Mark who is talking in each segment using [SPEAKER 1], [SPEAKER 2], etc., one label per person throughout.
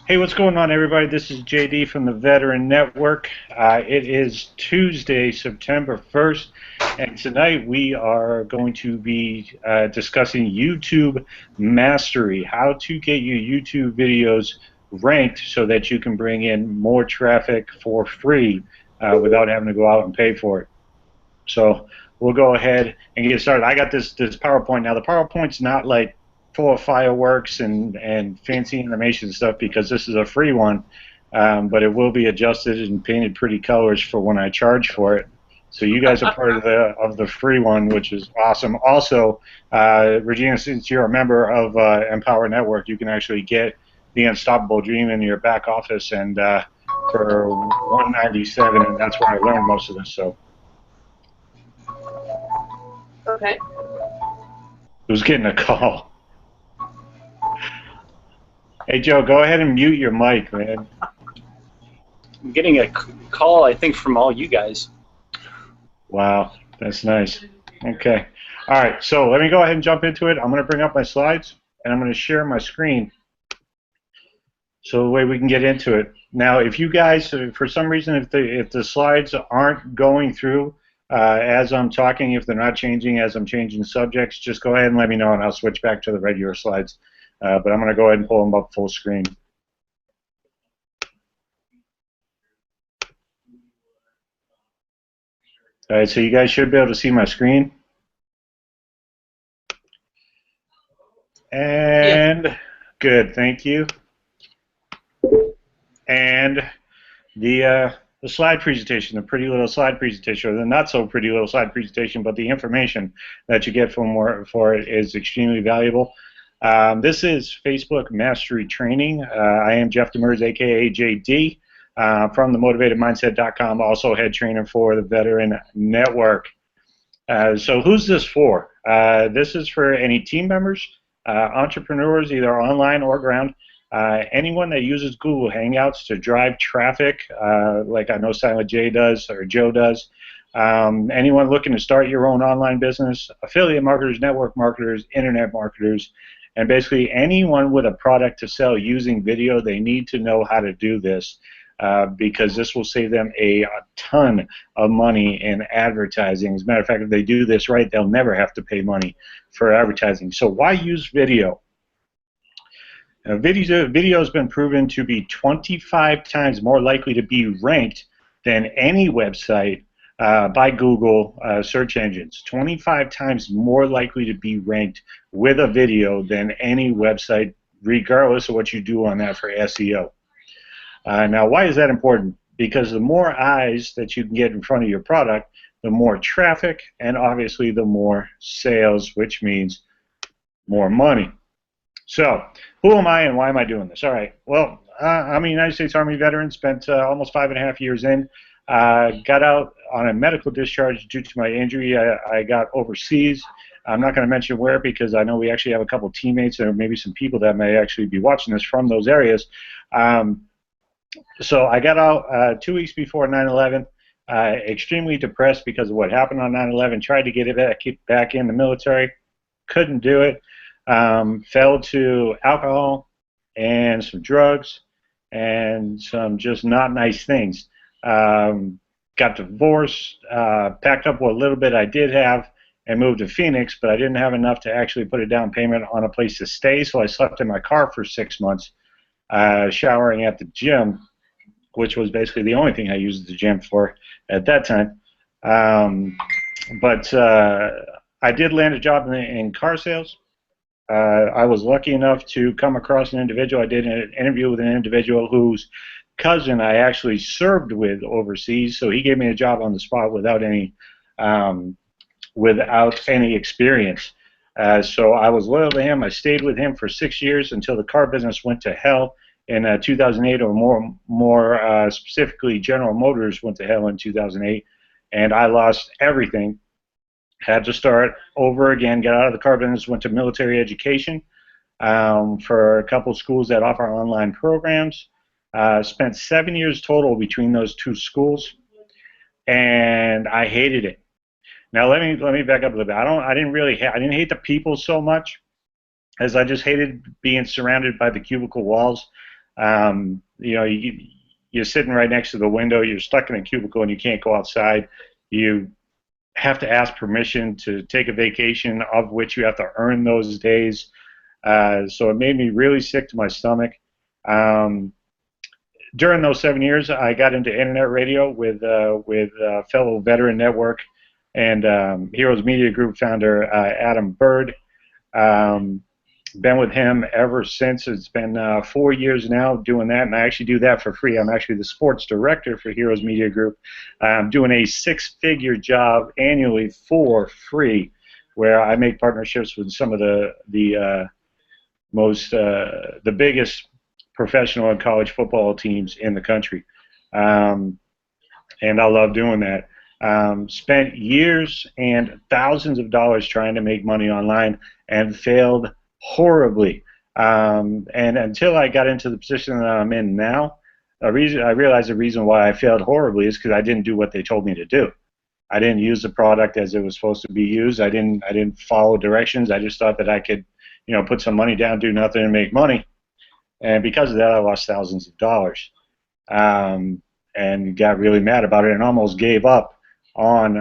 [SPEAKER 1] Hey, what's going on, everybody? This is JD from the Veteran Network. It is Tuesday, September 1st, and tonight we are going to be discussing YouTube Mastery, how to get your YouTube videos ranked so that you can bring in more traffic for free without having to go out and pay for it. So we'll go ahead and get started. I got this PowerPoint. Now, the PowerPoint's not like full of fireworks and fancy animation stuff because this is a free one, but it will be adjusted and painted pretty colors for when I charge for it. So you guys are part of the free one, which is awesome. Also, Regina, since you're a member of Empower Network, you can actually get the Unstoppable Dream in your back office and for $197, and that's where I learned most of this. So.
[SPEAKER 2] Okay.
[SPEAKER 1] Who's getting a call? Hey, Joe, go ahead and mute your mic, man.
[SPEAKER 3] I'm getting a call, I think, from all you guys.
[SPEAKER 1] Wow, that's nice. Okay. All right, so let me go ahead and jump into it. I'm going to bring up my slides, and I'm going to share my screen so the way we can get into it. Now, if you guys, for some reason, if the slides aren't going through as I'm talking, if they're not changing as I'm changing subjects, just go ahead and let me know, and I'll switch back to the regular slides. But I'm going to go ahead and pull them up full screen. All right, so you guys should be able to see my screen. And yeah. Good, thank you. And the slide presentation, the pretty little slide presentation, or the not so pretty little slide presentation, but the information that you get for it is extremely valuable. This is Facebook Mastery Training. I am Jeff Demers, aka JD, from themotivatedmindset.com, also head trainer for the Veteran Network. So who's this for? This is for any team members, entrepreneurs, either online or ground, anyone that uses Google Hangouts to drive traffic, like I know Silent J does or Joe does. Anyone looking to start your own online business, affiliate marketers, network marketers, internet marketers, and basically anyone with a product to sell using video, they need to know how to do this because this will save them a ton of money in advertising. As a matter of fact, if they do this right, they'll never have to pay money for advertising. So why use video? Video has been proven to be 25 times more likely to be ranked than any website by Google search engines. 25 times more likely to be ranked with a video than any website, regardless of what you do on that for SEO. Now, why is that important? Because the more eyes that you can get in front of your product, the more traffic, and obviously the more sales, which means more money. So, who am I and why am I doing this? All right, well, I'm a United States Army veteran, spent almost 5.5 years in, got out on a medical discharge due to my injury. I got overseas. I'm not going to mention where because I know we actually have a couple teammates or maybe some people that may actually be watching this from those areas. So I got out 2 weeks before 9/11, extremely depressed because of what happened on 9/11, tried to get it back in the military, couldn't do it. Fell to alcohol and some drugs and some just not nice things. Got divorced, packed up what little bit I did have and moved to Phoenix, but I didn't have enough to actually put a down payment on a place to stay, so I slept in my car for 6 months, showering at the gym, which was basically the only thing I used the gym for at that time. But I did land a job in car sales. I was lucky enough to come across an individual. I did an interview with an individual whose cousin I actually served with overseas, so he gave me a job on the spot without any experience. So I was loyal to him. I stayed with him for 6 years until the car business went to hell in 2008, or more specifically, General Motors went to hell in 2008, and I lost everything. Had to start over again, got out of the car business, went to military education for a couple schools that offer online programs. Spent 7 years total between those two schools, and I hated it. Now let me back up a little bit. I didn't hate the people so much as I just hated being surrounded by the cubicle walls. You know, you're sitting right next to the window. You're stuck in a cubicle and you can't go outside. You have to ask permission to take a vacation, of which you have to earn those days. So it made me really sick to my stomach. Um, During those 7 years, I got into internet radio with fellow veteran network and Heroes Media Group founder Adam Bird. Um, been with him ever since. It's been 4 years now doing that, and I actually do that for free. I'm actually the sports director for Heroes Media Group. I'm doing a six-figure job annually for free, where I make partnerships with some of the biggest professional and college football teams in the country, and I love doing that. Spent years and thousands of dollars trying to make money online and failed horribly. And until I got into the position that I'm in now, I realized the reason why I failed horribly is because I didn't do what they told me to do. I didn't use the product as it was supposed to be used. I didn't follow directions. I just thought that I could, you know, put some money down, do nothing, and make money. And because of that, I lost thousands of dollars, and got really mad about it, and almost gave up on,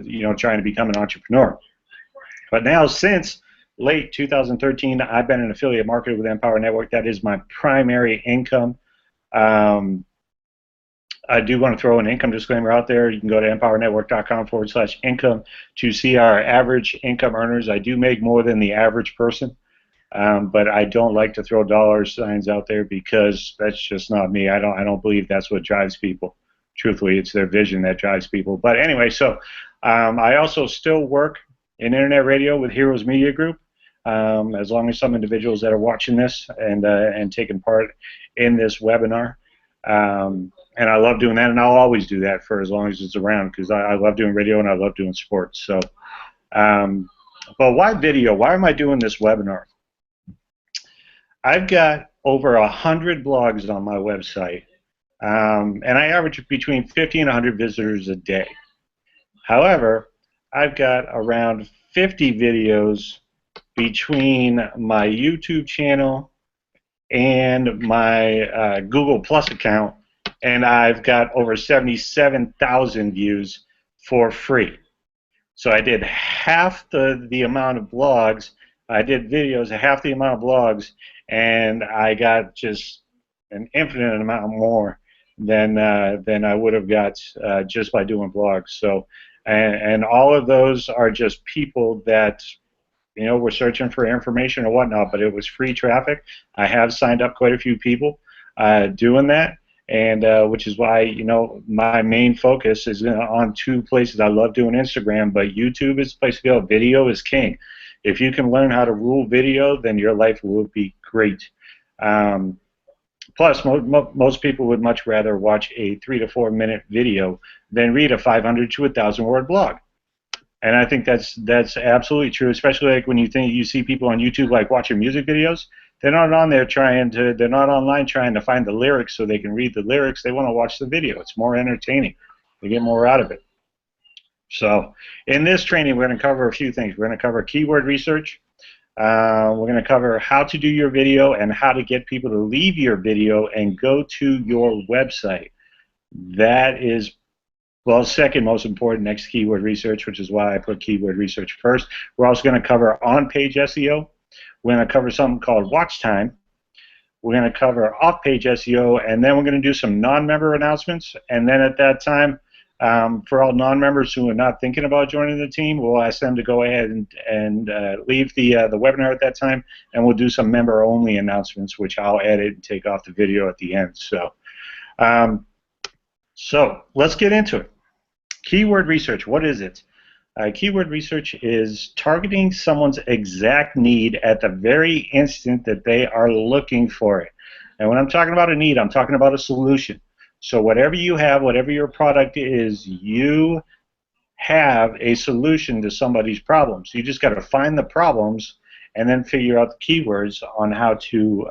[SPEAKER 1] you know, trying to become an entrepreneur. But now, since late 2013, I've been an affiliate marketer with Empower Network. That is my primary income. I do want to throw an income disclaimer out there. You can go to empowernetwork.com/income to see our average income earners. I do make more than the average person, but I don't like to throw dollar signs out there because that's just not me. I don't believe that's what drives people. Truthfully, it's their vision that drives people. But anyway, so I also still work in internet radio with Heroes Media Group. As long as some individuals that are watching this and taking part in this webinar. And I love doing that, and I'll always do that for as long as it's around, because I love doing radio and I love doing sports. So, but why video? Why am I doing this webinar? I've got over 100 blogs on my website, and I average between 50 and 100 visitors a day. However, I've got around 50 videos between my YouTube channel and my Google Plus account, and I've got over 77,000 views for free. So I did half the amount of blogs. I did videos, half the amount of blogs, and I got just an infinite amount more than I would have got just by doing blogs. So, and all of those are just people that, you know, were searching for information or whatnot, but it was free traffic. I have signed up quite a few people doing that, and which is why, you know, my main focus is on two places. I love doing Instagram, but YouTube is the place to go. Video is king. If you can learn how to rule video, then your life will be great. Plus, most people would much rather watch a 3 to 4 minute video than read a 500 to 1,000 word blog. And I think that's absolutely true, especially like when you see people on YouTube like watching music videos. They're not on there they're not online trying to find the lyrics so they can read the lyrics. They want to watch the video. It's more entertaining. They get more out of it. So in this training, we're going to cover a few things. We're going to cover keyword research. We're going to cover how to do your video and how to get people to leave your video and go to your website. That is, well, second most important, next keyword research, which is why I put keyword research first. We're also going to cover on-page SEO. We're going to cover something called watch time. We're going to cover off-page SEO, and then we're going to do some non-member announcements. And then at that time, for all non-members who are not thinking about joining the team, we'll ask them to go ahead and leave the webinar at that time, and we'll do some member-only announcements, which I'll edit and take off the video at the end. So let's get into it. Keyword research, what is it? Keyword research is targeting someone's exact need at the very instant that they are looking for it. And when I'm talking about a need, I'm talking about a solution. So whatever you have, whatever your product is, you have a solution to somebody's problem. So you just got to find the problems and then figure out the keywords on how to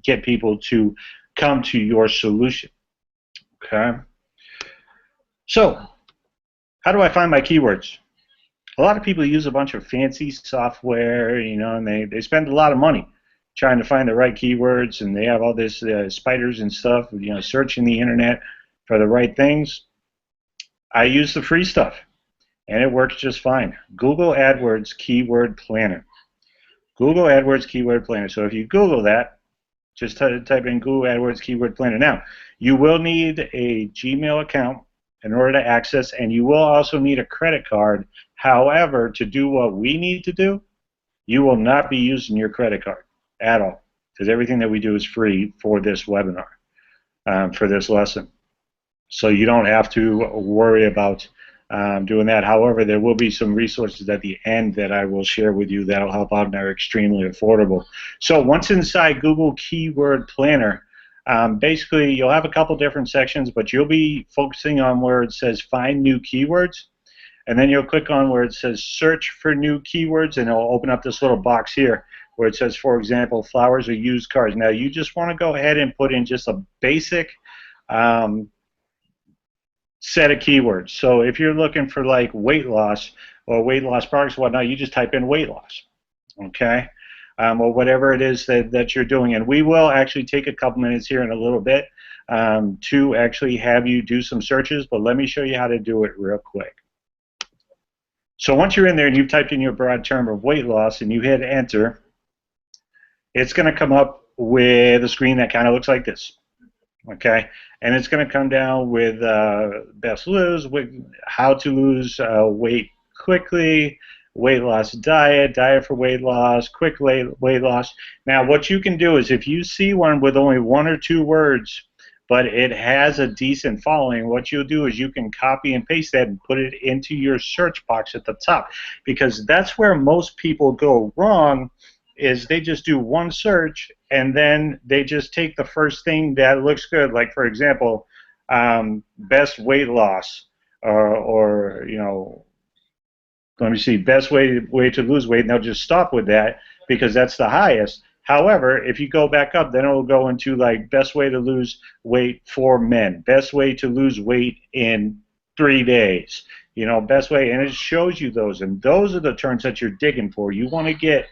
[SPEAKER 1] get people to come to your solution. Okay. So how do I find my keywords? A lot of people use a bunch of fancy software, you know, and they spend a lot of money. trying to find the right keywords, and they have all this spiders and stuff, searching the internet for the right things. I use the free stuff, and it works just fine. Google AdWords Keyword Planner. Google AdWords Keyword Planner. So if you Google that, just type in Google AdWords Keyword Planner. Now, you will need a Gmail account in order to access, and you will also need a credit card. However, to do what we need to do, you will not be using your credit card at all, because everything that we do is free for this webinar, for this lesson. So you don't have to worry about doing that. However, there will be some resources at the end that I will share with you that will help out and are extremely affordable. So once inside Google Keyword Planner, basically you'll have a couple different sections, but you'll be focusing on where it says Find New Keywords, and then you'll click on where it says Search for New Keywords, and it'll open up this little box here where it says, for example, flowers or used cars. Now you just want to go ahead and put in just a basic set of keywords. So if you're looking for like weight loss or weight loss products and whatnot, you just type in weight loss, okay? Or whatever it is that you're doing. And we will actually take a couple minutes here in a little bit to actually have you do some searches, but let me show you how to do it real quick. So once you're in there and you've typed in your broad term of weight loss and you hit enter, it's going to come up with a screen that kind of looks like this. Okay, and it's going to come down with best lose, how to lose weight quickly, weight loss diet, diet for weight loss, quick weight loss. Now what you can do is if you see one with only 1 or 2 words, but it has a decent following, what you'll do is you can copy and paste that and put it into your search box at the top, because that's where most people go wrong, is they just do one search and then they just take the first thing that looks good, like for example, best weight loss, or let me see, best way to lose weight, and they'll just stop with that because that's the highest. However, if you go back up, then it will go into like best way to lose weight for men, best way to lose weight in 3 days, best way, and it shows you those, and those are the terms that you're digging for. You want to get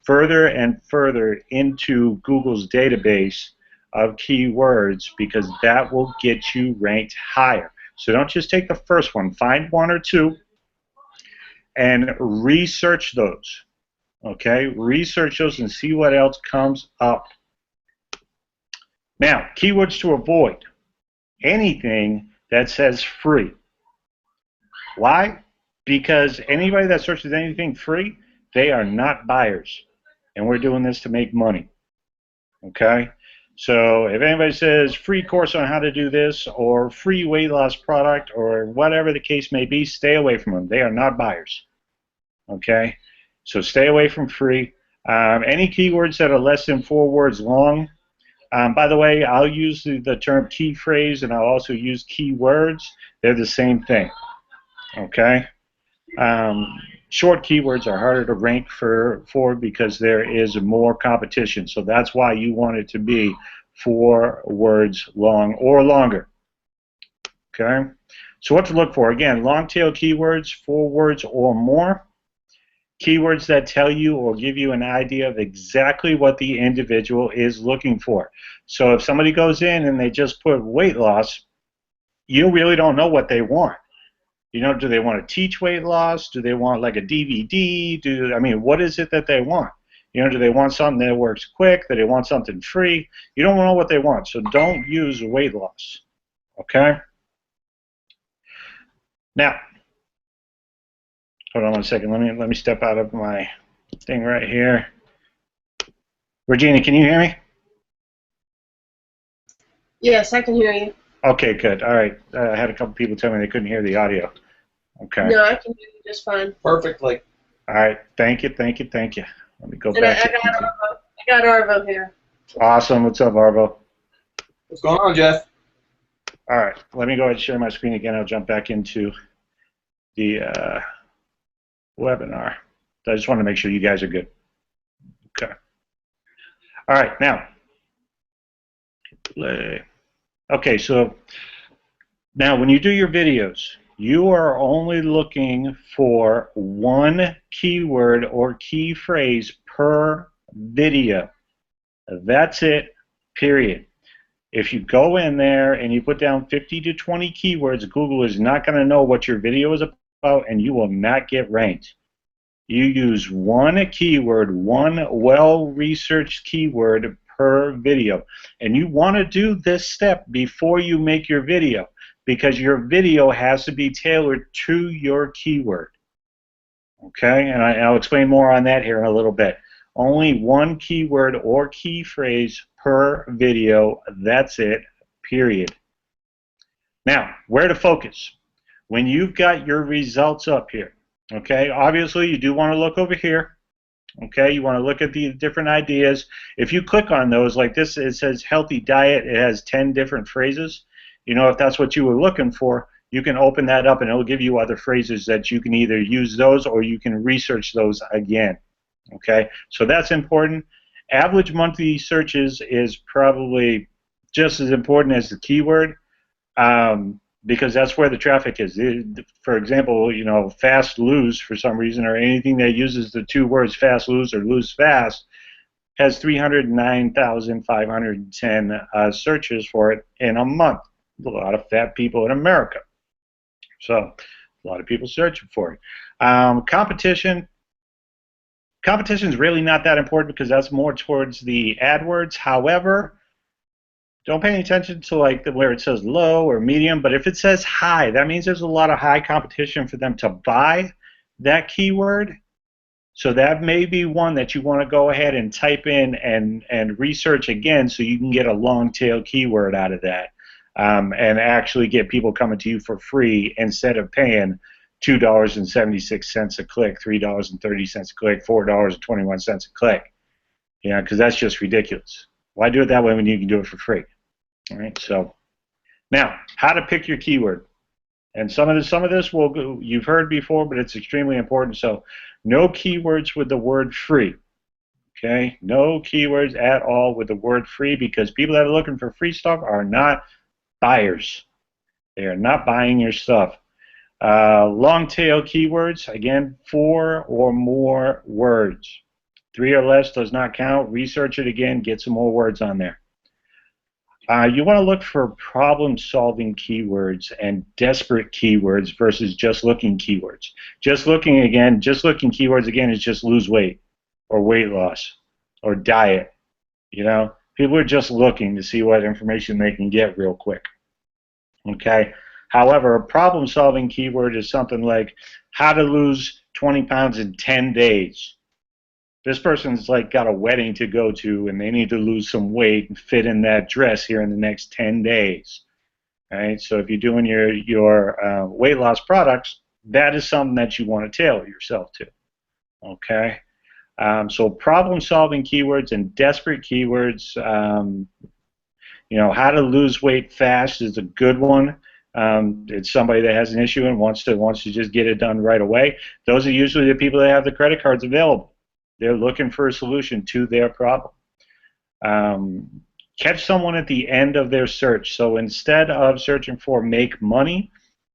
[SPEAKER 1] further and further into Google's database of keywords, because that will get you ranked higher. So don't just take the first one. Find 1 or 2 and research those. Okay? Research those and see what else comes up. Now, keywords to avoid. Anything that says free. Why? Because anybody that searches anything free, they are not buyers. And we're doing this to make money, okay? So if anybody says free course on how to do this, or free weight loss product, or whatever the case may be, stay away from them. They are not buyers, okay? So stay away from free. Any keywords that are less than 4 words long, by the way, I'll use the term key phrase, and I'll also use keywords. They're the same thing, okay? Short keywords are harder to rank for because there is more competition. So that's why you want it to be 4 words long or longer. Okay? So what to look for? Again, long tail keywords, 4 words or more. Keywords that tell you or give you an idea of exactly what the individual is looking for. So if somebody goes in and they just put weight loss, you really don't know what they want. Do they want to teach weight loss? Do they want like a DVD? What is it that they want? Do they want something that works quick? Do they want something free? You don't know what they want, so don't use weight loss. Okay? Now, hold on 1 second. Let me step out of my thing right here. Regina, can you hear me?
[SPEAKER 2] Yes, I can hear you.
[SPEAKER 1] Okay, good. All right. I had a couple people tell me they couldn't hear the audio. Okay.
[SPEAKER 2] No, I can hear you just fine.
[SPEAKER 4] Perfectly.
[SPEAKER 1] All right. Thank you. Let me go back.
[SPEAKER 2] I got Arvo here.
[SPEAKER 1] Awesome. What's up, Arvo?
[SPEAKER 4] What's going on, Jeff?
[SPEAKER 1] All right. Let me go ahead and share my screen again. I'll jump back into the webinar. I just want to make sure you guys are good. Okay. All right. Now, play. Okay. So now when you do your videos, you are only looking for 1 keyword or key phrase per video. That's it, period. If you go in there and you put down 50 to 20 keywords, Google is not going to know what your video is about, and you will not get ranked. You use one keyword, one well-researched keyword per video. And you want to do this step before you make your video, because your video has to be tailored to your keyword. Okay, and I'll explain more on that here in a little bit. Only one keyword or key phrase per video. That's it, period. Now, where to focus? When you've got your results up here, okay, obviously you do want to look over here. Okay, you want to look at the different ideas. If you click on those, like this, it says healthy diet. It has 10 different phrases. You know, if that's what you were looking for, you can open that up and it'll give you other phrases that you can either use those or you can research those again. Okay, so that's important. Average monthly searches is probably just as important as the keyword, because that's where the traffic is. For example, you know, fast lose for some reason, or anything that uses the two words fast lose or lose fast, has 309,510 searches for it in a month. A lot of fat people in America. So a lot of people searching for it. Competition is really not that important because that's more towards the AdWords. However, don't pay any attention to like where it says low or medium, but if it says high, that means there's a lot of high competition for them to buy that keyword. So that may be one that you want to go ahead and type in and research again so you can get a long tail keyword out of that, and actually get people coming to you for free instead of paying $2.76 a click, $3.30 a click, $4.21 a click. You know, because that's just ridiculous. Why do it that way when you can do it for free? All right. So now, how to pick your keyword, and some of this you've heard before, but it's extremely important. So, no keywords with the word free. Okay, no keywords at all with the word free, because people that are looking for free stuff are not buyers. They are not buying your stuff. Long tail keywords, again, 4 or more words. 3 or less does not count. Research it again, get some more words on there. You want to look for problem-solving keywords and desperate keywords versus just looking keywords. Just looking keywords again is just lose weight or weight loss or diet. You know, people are just looking to see what information they can get real quick. Okay. However, a problem-solving keyword is something like how to lose 20 pounds in 10 days. This person's like got a wedding to go to and they need to lose some weight and fit in that dress here in the next 10 days. All right? So if you're doing your weight loss products, that is something that you want to tailor yourself to. Okay? So problem-solving keywords and desperate keywords, you know, how to lose weight fast is a good one. It's somebody that has an issue and wants to just get it done right away. Those are usually the people that have the credit cards available. They're looking for a solution to their problem. Catch someone at the end of their search. So instead of searching for make money,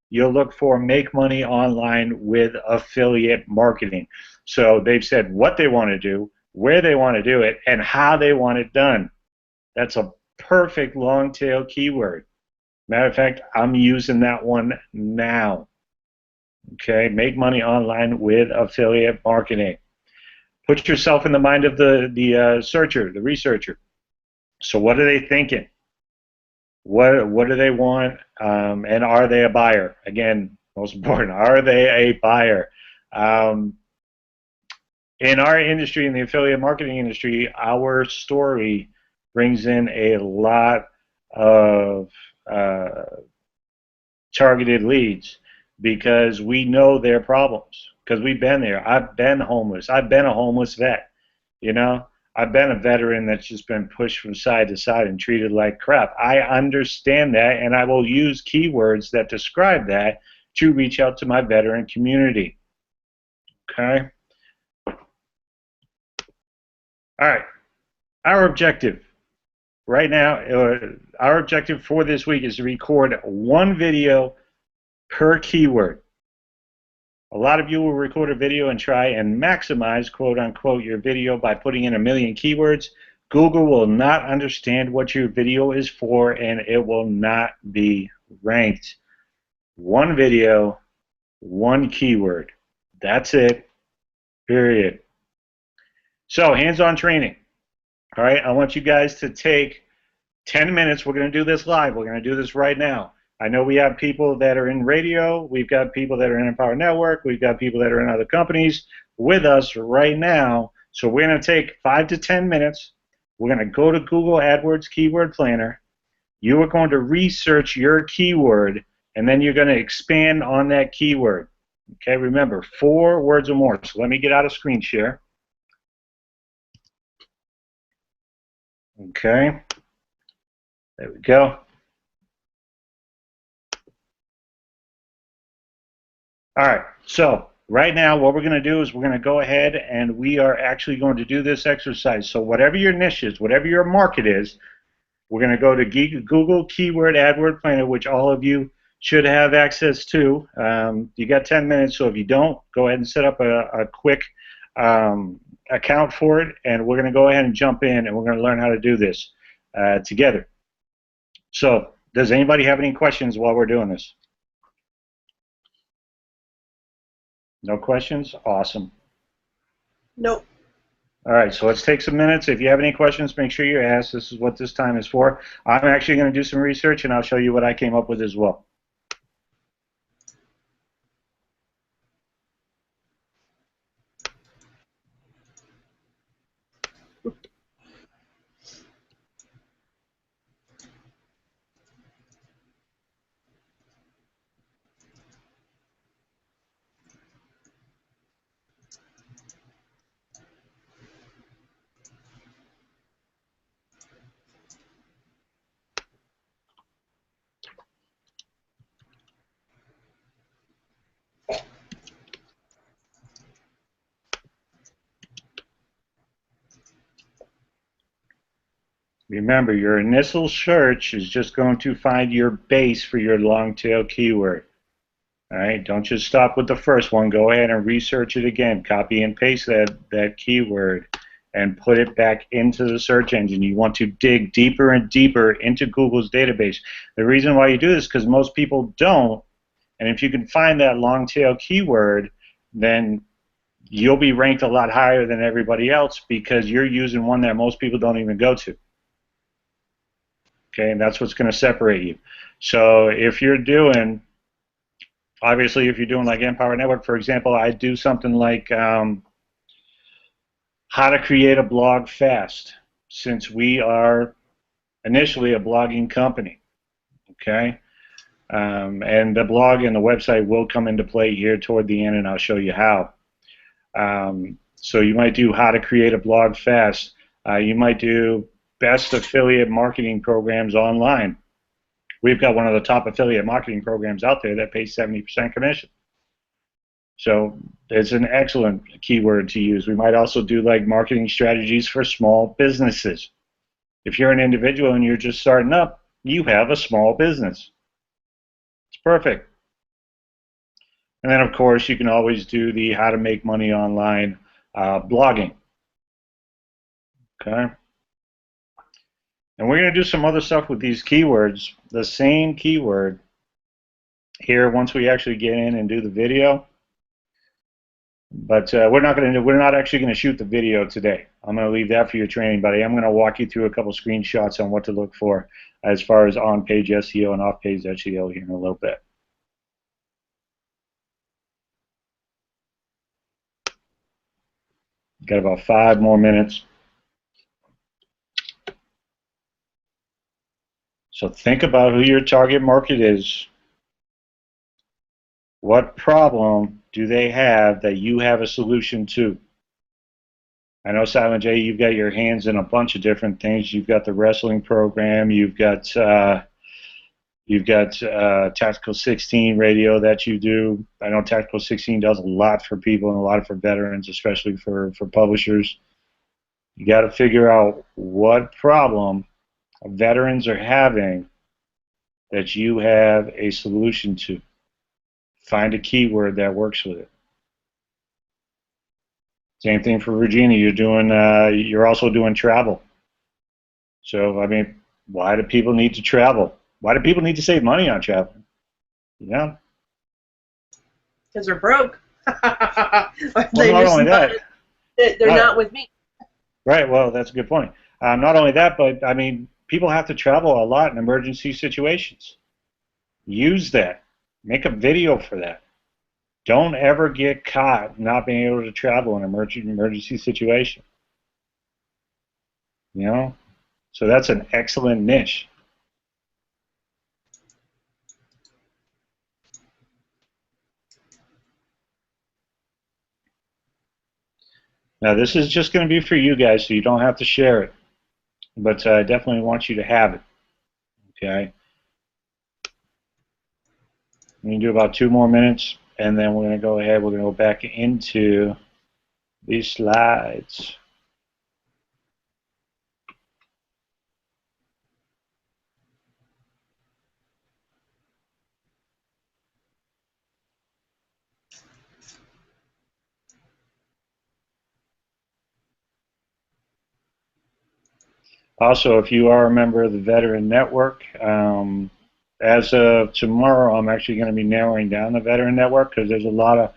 [SPEAKER 1] you'll look for make money online with affiliate marketing. So they've said what they want to do, where they want to do it, and how they want it done. That's a perfect long tail keyword. Matter of fact, I'm using that one now. Okay, make money online with affiliate marketing. Put yourself in the mind of the searcher, the researcher. So what are they thinking? What do they want? And are they a buyer? Again, most important, are they a buyer? In our industry, in the affiliate marketing industry, our story brings in a lot of targeted leads because we know their problems. Because we've been there. I've been homeless. I've been a homeless vet. You know, I've been a veteran that's just been pushed from side to side and treated like crap. I understand that, and I will use keywords that describe that to reach out to my veteran community. Okay? All right. Our objective right now, our objective for this week is to record one video per keyword. A lot of you will record a video and try and maximize, quote unquote, your video by putting in 1 million keywords. Google will not understand what your video is for, and it will not be ranked. One video, one keyword. That's it, period. So, hands-on training. All right, I want you guys to take 10 minutes. We're going to do this live. We're going to do this right now. I know we have people that are in radio. We've got people that are in Empower Network. We've got people that are in other companies with us right now. So we're going to take 5 to 10 minutes. We're going to go to Google AdWords Keyword Planner. You are going to research your keyword, and then you're going to expand on that keyword. Okay, remember, 4 words or more. So let me get out of screen share. Okay, there we go. All right, so right now what we're going to do is we're going to go ahead and we are actually going to do this exercise. So whatever your niche is, whatever your market is, we're going to go to Google Keyword AdWord Planner, which all of you should have access to. You got 10 minutes, so if you don't, go ahead and set up a quick account for it, and we're going to go ahead and jump in, and we're going to learn how to do this together. So does anybody have any questions while we're doing this? No questions? Awesome.
[SPEAKER 2] Nope.
[SPEAKER 1] All right, so let's take some minutes. If you have any questions, make sure you ask. This is what this time is for. I'm actually going to do some research, and I'll show you what I came up with as well. Remember, your initial search is just going to find your base for your long tail keyword. All right, don't just stop with the first one. Go ahead and research it again. Copy and paste that keyword and put it back into the search engine. You want to dig deeper and deeper into Google's database. The reason why you do this is because most people don't, and if you can find that long tail keyword, then you'll be ranked a lot higher than everybody else because you're using one that most people don't even go to. Okay, and that's what's going to separate you. So if you're doing, obviously if you're doing like Empower Network, for example, I do something like how to create a blog fast, since we are initially a blogging company. Okay, and the blog and the website will come into play here toward the end, and I'll show you how. So you might do how to create a blog fast. You might do best affiliate marketing programs online. We've got one of the top affiliate marketing programs out there that pays 70% commission. So it's an excellent keyword to use. We might also do like marketing strategies for small businesses. If you're an individual and you're just starting up, you have a small business. It's perfect. And then of course you can always do the how to make money online blogging. Okay. And we're going to do some other stuff with these keywords. The same keyword here once we actually get in and do the video. But we're not actually going to shoot the video today. I'm going to leave that for your training, but I am going to walk you through a couple screenshots on what to look for as far as on-page SEO and off-page SEO here in a little bit. Got about 5 more minutes. So think about who your target market is. What problem do they have that you have a solution to? I know, Silent J, you've got your hands in a bunch of different things. You've got the wrestling program. You've got Tactical 16 radio that you do. I know Tactical 16 does a lot for people and a lot for veterans, especially for publishers. You got to figure out what problem veterans are having that you have a solution to. Find a keyword that works with it. Same thing for Virginia. You're also doing travel. So, I mean, why do people need to travel? Why do people need to save money on traveling? You know?
[SPEAKER 2] Because they're broke. Or
[SPEAKER 1] Well,
[SPEAKER 2] they're
[SPEAKER 1] not
[SPEAKER 2] just
[SPEAKER 1] only
[SPEAKER 2] not,
[SPEAKER 1] that.
[SPEAKER 2] they're not with me.
[SPEAKER 1] Right, well, that's a good point. Not only that, but, I mean, people have to travel a lot in emergency situations. Use that. Make a video for that. Don't ever get caught not being able to travel in an emergency situation. You know? So that's an excellent niche. Now, this is just going to be for you guys, so you don't have to share it. But I definitely want you to have it. Okay? We can do about 2 more minutes, and then we're going to go ahead. We're going to go back into these slides. Also, if you are a member of the Veteran Network, as of tomorrow, I'm actually going to be narrowing down the Veteran Network because there's a lot of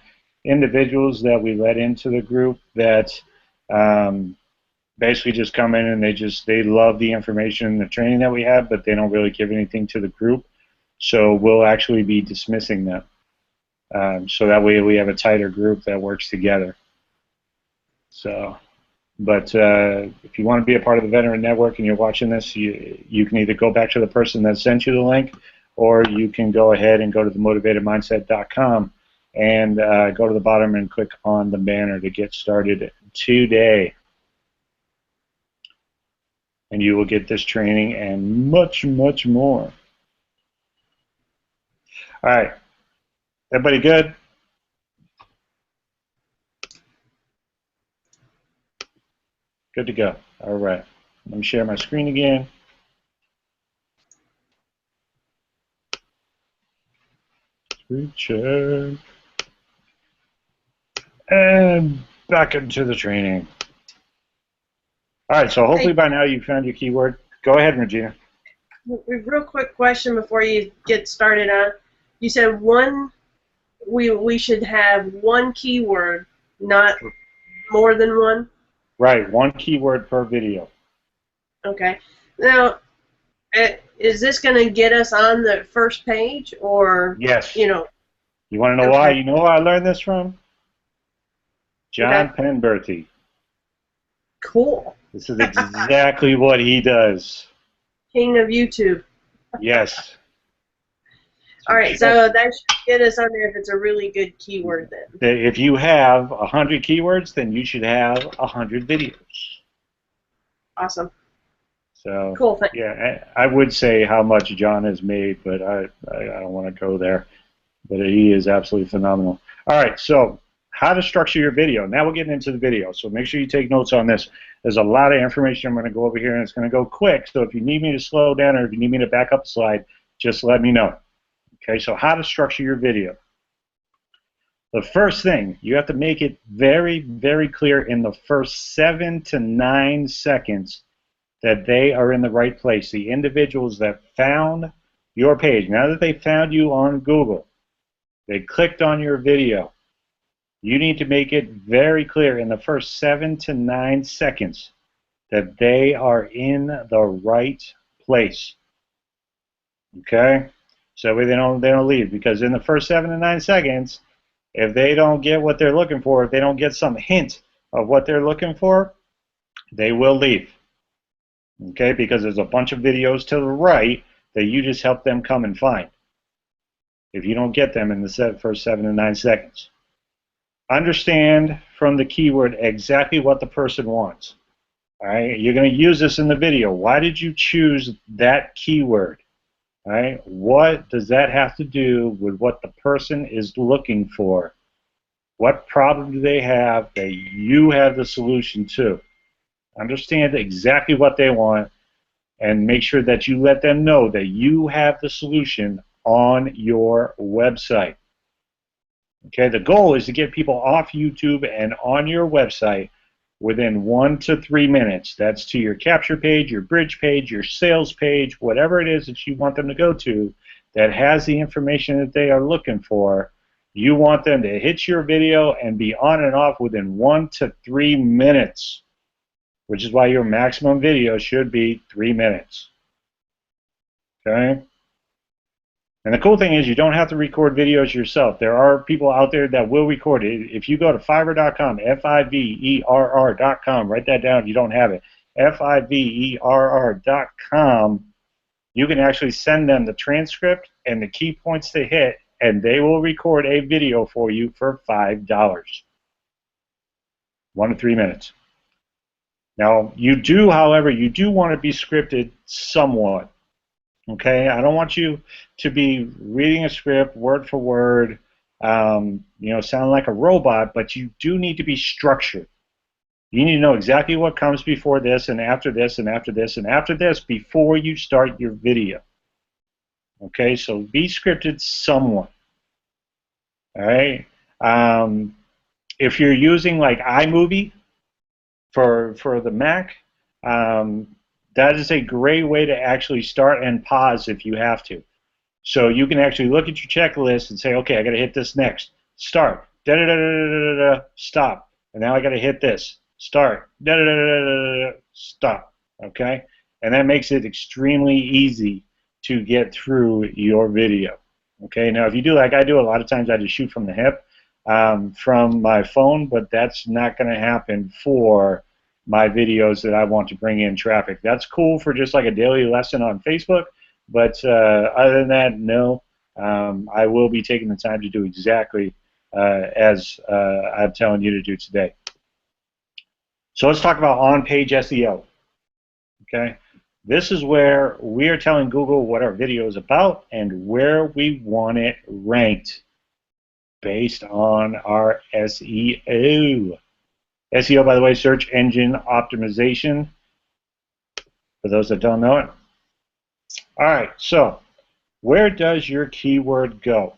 [SPEAKER 1] individuals that we let into the group that basically just come in and they love the information and the training that we have, but they don't really give anything to the group. So we'll actually be dismissing them. So that way we have a tighter group that works together. So. But if you want to be a part of the Veteran Network and you're watching this, you can either go back to the person that sent you the link, or you can go ahead and go to themotivatedmindset.com and go to the bottom and click on the banner to get started today. And you will get this training and much, much more. All right. Everybody good? Good to go. All right. Let me share my screen again. Screen share. And back into the training. All right, so hopefully by now you found your keyword. Go ahead, Regina.
[SPEAKER 2] Real quick question before you get started on. You said we should have one keyword, not more than one?
[SPEAKER 1] Right, one keyword per video.
[SPEAKER 2] Okay. Now, is this going to get us on the first page, or
[SPEAKER 1] Yes.
[SPEAKER 2] you know?
[SPEAKER 1] You want to know why? You know where I learned this from? John
[SPEAKER 2] Okay.
[SPEAKER 1] Penberthy.
[SPEAKER 2] Cool.
[SPEAKER 1] This is exactly what he does.
[SPEAKER 2] King of YouTube.
[SPEAKER 1] Yes.
[SPEAKER 2] All right, so that should get us on there if it's a really good keyword then.
[SPEAKER 1] If you have 100 keywords, then you should have 100 videos.
[SPEAKER 2] Awesome.
[SPEAKER 1] So
[SPEAKER 2] cool. Thanks.
[SPEAKER 1] Yeah, I would say how much John has made, but I don't want to go there. But he is absolutely phenomenal. All right, so how to structure your video. Now we're getting into the video, so make sure you take notes on this. There's a lot of information I'm going to go over here, and it's going to go quick. So if you need me to slow down or if you need me to back up a slide, just let me know. Okay, so how to structure your video. The first thing, you have to make it very, very clear in the first 7 to 9 seconds that they are in the right place. The individuals that found your page, now that they found you on Google, they clicked on your video, you need to make it very clear in the first 7 to 9 seconds that they are in the right place. Okay? So they don't leave, because in the first 7 to 9 seconds, if they don't get what they're looking for, if they don't get some hint of what they're looking for, they will leave. Okay? Because there's a bunch of videos to the right that you just help them come and find if you don't get them in the first 7 to 9 seconds. Understand from the keyword exactly what the person wants. All right? You're going to use this in the video. Why did you choose that keyword? All right? What does that have to do with what the person is looking for? What problem do they have that you have the solution to? Understand exactly what they want and make sure that you let them know that you have the solution on your website. Okay, the goal is to get people off YouTube and on your website within 1 to 3 minutes. That's to your capture page, your bridge page, your sales page, whatever it is that you want them to go to that has the information that they are looking for. You want them to hit your video and be on and off within 1 to 3 minutes, which is why your maximum video should be 3 minutes. Okay? And the cool thing is you don't have to record videos yourself. There are people out there that will record it. If you go to Fiverr.com, Fiverr.com, write that down if you don't have it, Fiverr.com, you can actually send them the transcript and the key points to hit, and they will record a video for you for $5. 1 to 3 minutes. Now, you do, however, you do want to be scripted somewhat. Okay, I don't want you to be reading a script word for word, sound like a robot, but you do need to be structured. You need to know exactly what comes before this and after this and after this and after this before you start your video. Okay, so be scripted somewhat. All right. If you're using like iMovie for the Mac, that is a great way to actually start and pause if you have to. So you can actually look at your checklist and say, okay, I got to hit this next. Start. Da da da da da da. Stop. And now I got to hit this. Start. Da da da da da. Stop. Okay. And that makes it extremely easy to get through your video. Okay. Now, if you do like I do, a lot of times I just shoot from the hip from my phone, but that's not going to happen for my videos that I want to bring in traffic. That's cool for just like a daily lesson on Facebook, but other than that, no. I will be taking the time to do exactly as I'm telling you to do today. So let's talk about on-page SEO. Okay, this is where we are telling Google what our video is about and where we want it ranked based on our SEO. SEO, by the way, search engine optimization, for those that don't know it. All right, so where does your keyword go?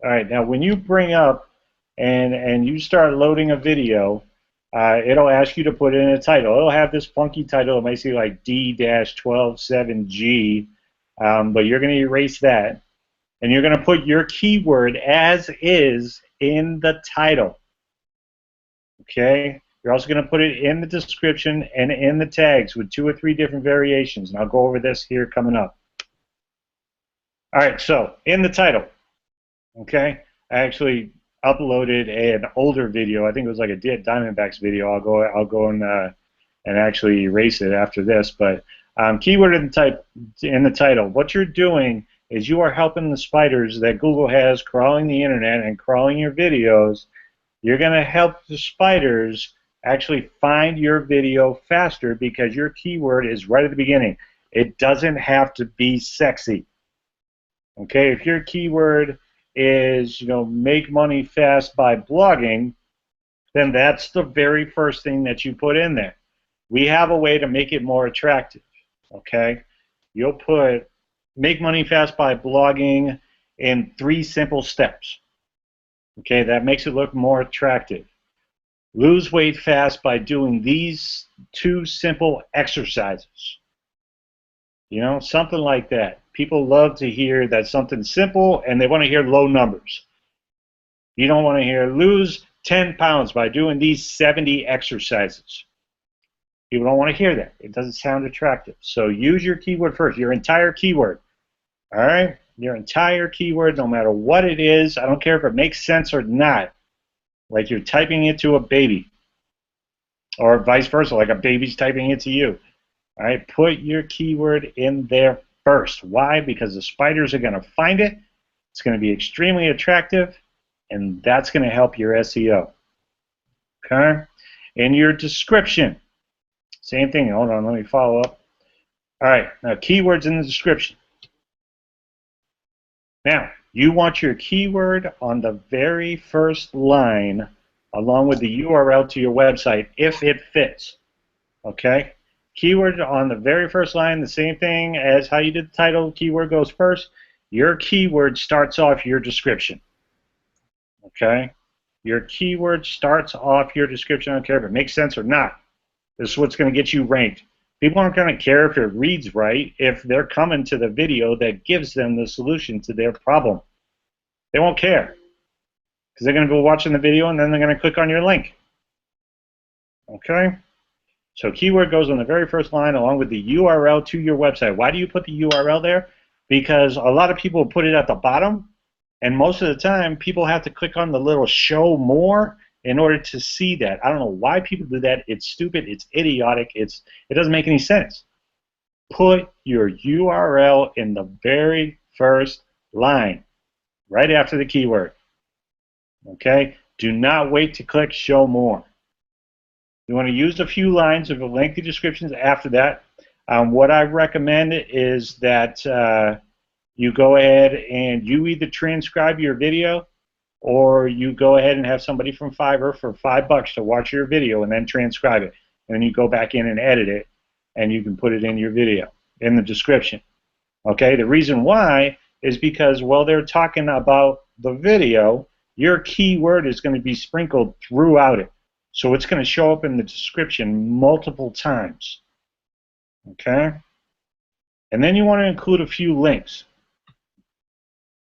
[SPEAKER 1] All right, now when you bring up and you start loading a video, it'll ask you to put in a title. It'll have this funky title. It might say like D-127G, but you're going to erase that, and you're going to put your keyword as is in the title. Okay? You're also going to put it in the description and in the tags with 2 or 3 different variations, and I'll go over this here coming up. All right, so in the title, okay, I actually uploaded an older video. I think it was like a Diamondbacks video. I'll go and actually erase it after this. But keyword in the title. What you're doing is you are helping the spiders that Google has crawling the internet and crawling your videos. You're going to help the spiders actually find your video faster because your keyword is right at the beginning. It doesn't have to be sexy. Okay, if your keyword is, make money fast by blogging, then that's the very first thing that you put in there. We have a way to make it more attractive. Okay, you'll put make money fast by blogging in 3 simple steps. Okay, that makes it look more attractive. Lose weight fast by doing these 2 simple exercises. Something like that. People love to hear that something simple, and they want to hear low numbers. You don't want to hear lose 10 pounds by doing these 70 exercises. People don't want to hear that. It doesn't sound attractive. So use your keyword first, your entire keyword. All right? Your entire keyword, no matter what it is. I don't care if it makes sense or not. Like you're typing it to a baby. Or vice versa, like a baby's typing it to you. All right? Put your keyword in there first. Why? Because the spiders are going to find it. It's going to be extremely attractive, and that's going to help your SEO. Okay? In your description, same thing. Hold on, let me follow up. All right, now keywords in the description. Now, you want your keyword on the very first line along with the URL to your website if it fits. Okay? Keyword on the very first line, the same thing as how you did the title. Keyword goes first. Your keyword starts off your description. Okay? Your keyword starts off your description. I don't care if it makes sense or not. This is what's going to get you ranked. People aren't going to care if it reads right if they're coming to the video that gives them the solution to their problem. They won't care because they're going to go watching the video and then they're going to click on your link. Okay? So keyword goes on the very first line along with the URL to your website. Why do you put the URL there? Because a lot of people put it at the bottom, and most of the time people have to click on the little show more in order to see that. I don't know why people do that. It's stupid, it's idiotic, it doesn't make any sense. Put your URL in the very first line, right after the keyword. Okay? Do not wait to click show more. You want to use a few lines of lengthy descriptions after that. What I recommend is that you go ahead and you either transcribe your video or you go ahead and have somebody from Fiverr for $5 to watch your video and then transcribe it. And then you go back in and edit it and you can put it in your video, in the description. Okay, the reason why is because while they're talking about the video, your keyword is going to be sprinkled throughout it. So it's going to show up in the description multiple times. Okay? And then you want to include a few links.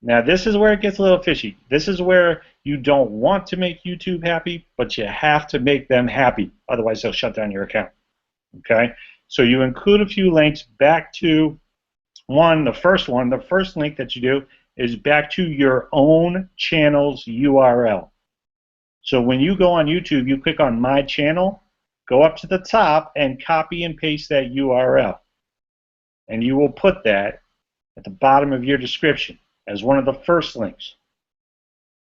[SPEAKER 1] Now this is where it gets a little fishy. This is where you don't want to make YouTube happy, but you have to make them happy. Otherwise they'll shut down your account. Okay? So you include a few links back to the first link that you do is back to your own channel's URL. So when you go on YouTube, you click on My Channel, go up to the top, and copy and paste that URL. And you will put that at the bottom of your description as one of the first links.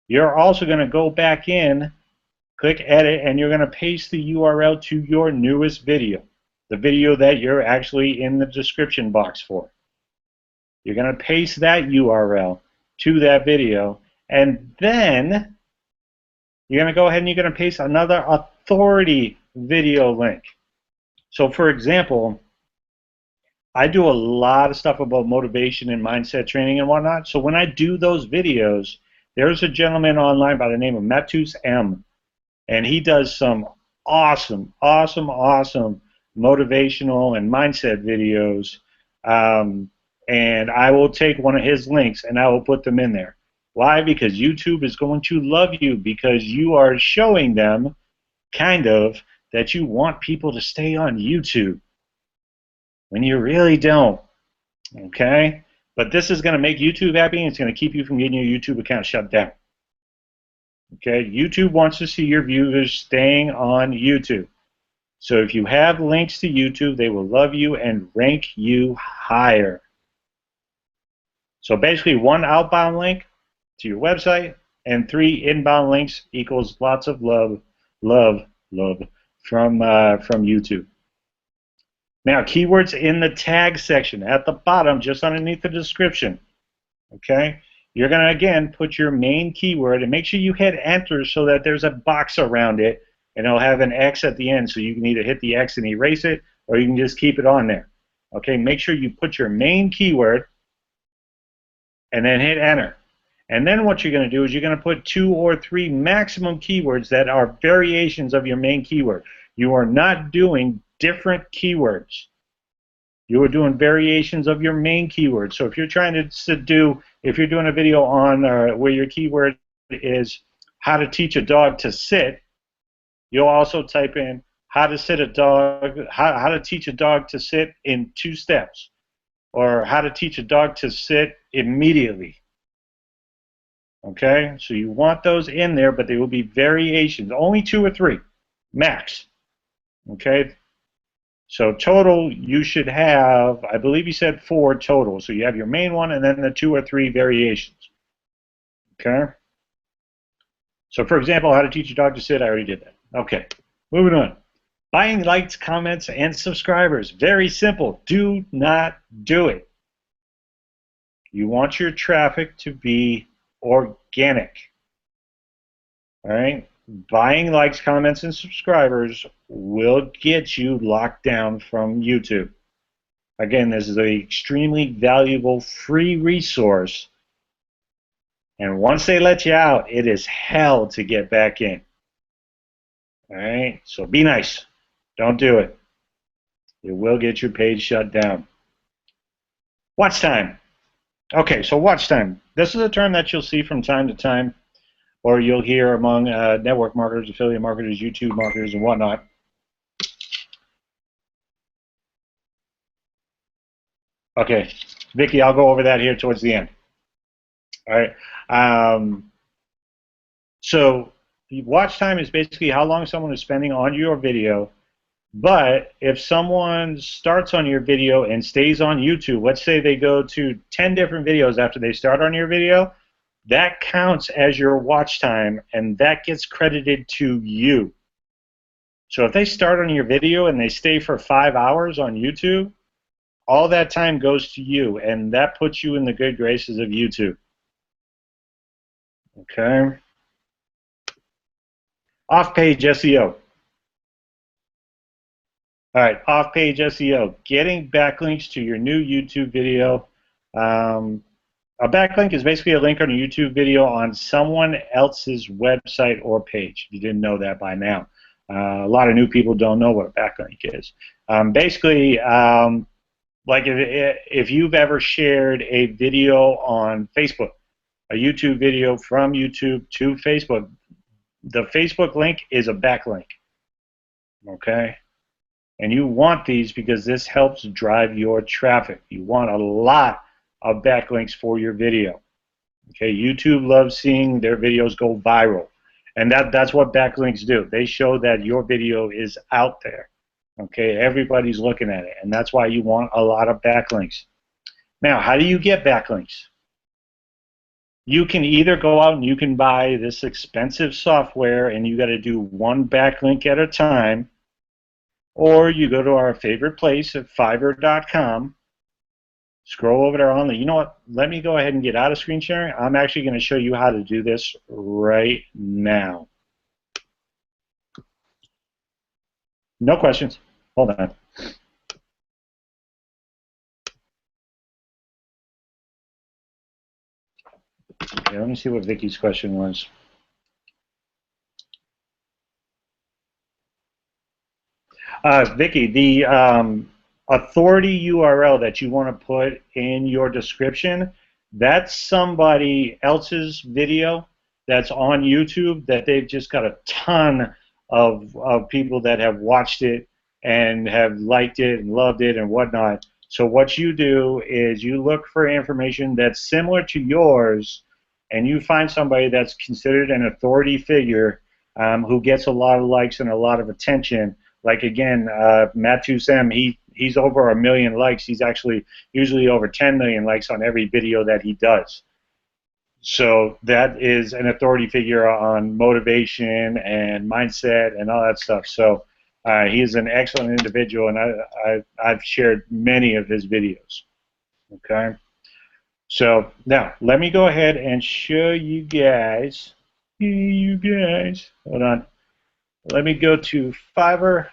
[SPEAKER 1] You're also going to go back in, click Edit, and you're going to paste the URL to your newest video, the video that you're actually in the description box for. You're going to paste that URL to that video, and then you're going to go ahead and you're going to paste another authority video link. So for example, I do a lot of stuff about motivation and mindset training and whatnot. So when I do those videos, there's a gentleman online by the name of Matus M. And he does some awesome motivational and mindset videos. And I will take one of his links and I will put them in there. Why? Because YouTube is going to love you because you are showing them, kind of, that you want people to stay on YouTube when you really don't. Okay? But this is going to make YouTube happy and it's going to keep you from getting your YouTube account shut down. Okay? YouTube wants to see your viewers staying on YouTube. So if you have links to YouTube, they will love you and rank you higher. So basically, one outbound link to your website and 3 inbound links equals lots of love from YouTube. Now, keywords in the tag section at the bottom, just underneath the description. Okay, you're going to again put your main keyword and make sure you hit enter so that there's a box around it and it'll have an X at the end, so you can either hit the X and erase it or you can just keep it on there. Okay, make sure you put your main keyword and then hit enter. And then what you're going to do is you're going to put 2 or 3 maximum keywords that are variations of your main keyword. You are not doing different keywords. You are doing variations of your main keyword. So if you're trying to do, if you're doing a video on where your keyword is how to teach a dog to sit, you'll also type in how to sit a dog, how to teach a dog to sit in 2 steps, or how to teach a dog to sit immediately. Okay, so you want those in there, but they will be variations, only 2 or 3 max. Okay, so total you should have, I believe you said 4 total. So you have your main one and then the 2 or 3 variations. Okay, so for example, how to teach your dog to sit, I already did that. Okay, moving on. Buying likes, comments, and subscribers. Very simple. Do not do it. You want your traffic to be organic. All right? Buying likes, comments, and subscribers will get you locked down from YouTube. Again, this is an extremely valuable free resource. And once they let you out, it is hell to get back in. All right? So be nice. Don't do it. It will get your page shut down. Watch time. Okay, so watch time. This is a term that you'll see from time to time, or you'll hear among network marketers, affiliate marketers, YouTube marketers, and whatnot. Okay, Vicky, I'll go over that here towards the end. All right. So watch time is basically how long someone is spending on your video. But if someone starts on your video and stays on YouTube, let's say they go to 10 different videos after they start on your video, that counts as your watch time, and that gets credited to you. So if they start on your video and they stay for 5 hours on YouTube, all that time goes to you, and that puts you in the good graces of YouTube. Okay. Off-page SEO. All right, off-page SEO, getting backlinks to your new YouTube video. A backlink is basically a link on a YouTube video on someone else's website or page. If you didn't know that by now. A lot of new people don't know what a backlink is. Basically, like if you've ever shared a video on Facebook, a YouTube video from YouTube to Facebook, the Facebook link is a backlink. Okay? And you want these because this helps drive your traffic. You want a lot of backlinks for your video. Okay, YouTube loves seeing their videos go viral. And that's what backlinks do. They show that your video is out there. Okay, everybody's looking at it. And that's why you want a lot of backlinks. Now, how do you get backlinks? You can either go out and you can buy this expensive software and you got to do one backlink at a time. Or you go to our favorite place at Fiverr.com, scroll over there on the, you know what, let me go ahead and get out of screen sharing. I'm actually going to show you how to do this right now. No questions. Hold on. Okay, let me see what Vicky's question was. Vicky, the authority URL that you want to put in your description, that's somebody else's video that's on YouTube that they've just got a ton of people that have watched it and have liked it and loved it and whatnot. So what you do is you look for information that's similar to yours, and you find somebody that's considered an authority figure who gets a lot of likes and a lot of attention. Like again, Matt2Sem, he's over 1 million likes. He's actually usually over 10 million likes on every video that he does. So that is an authority figure on motivation and mindset and all that stuff. So he's an excellent individual, and I've shared many of his videos. Okay. So now let me go ahead and show you guys. Hold on. Let me go to Fiverr.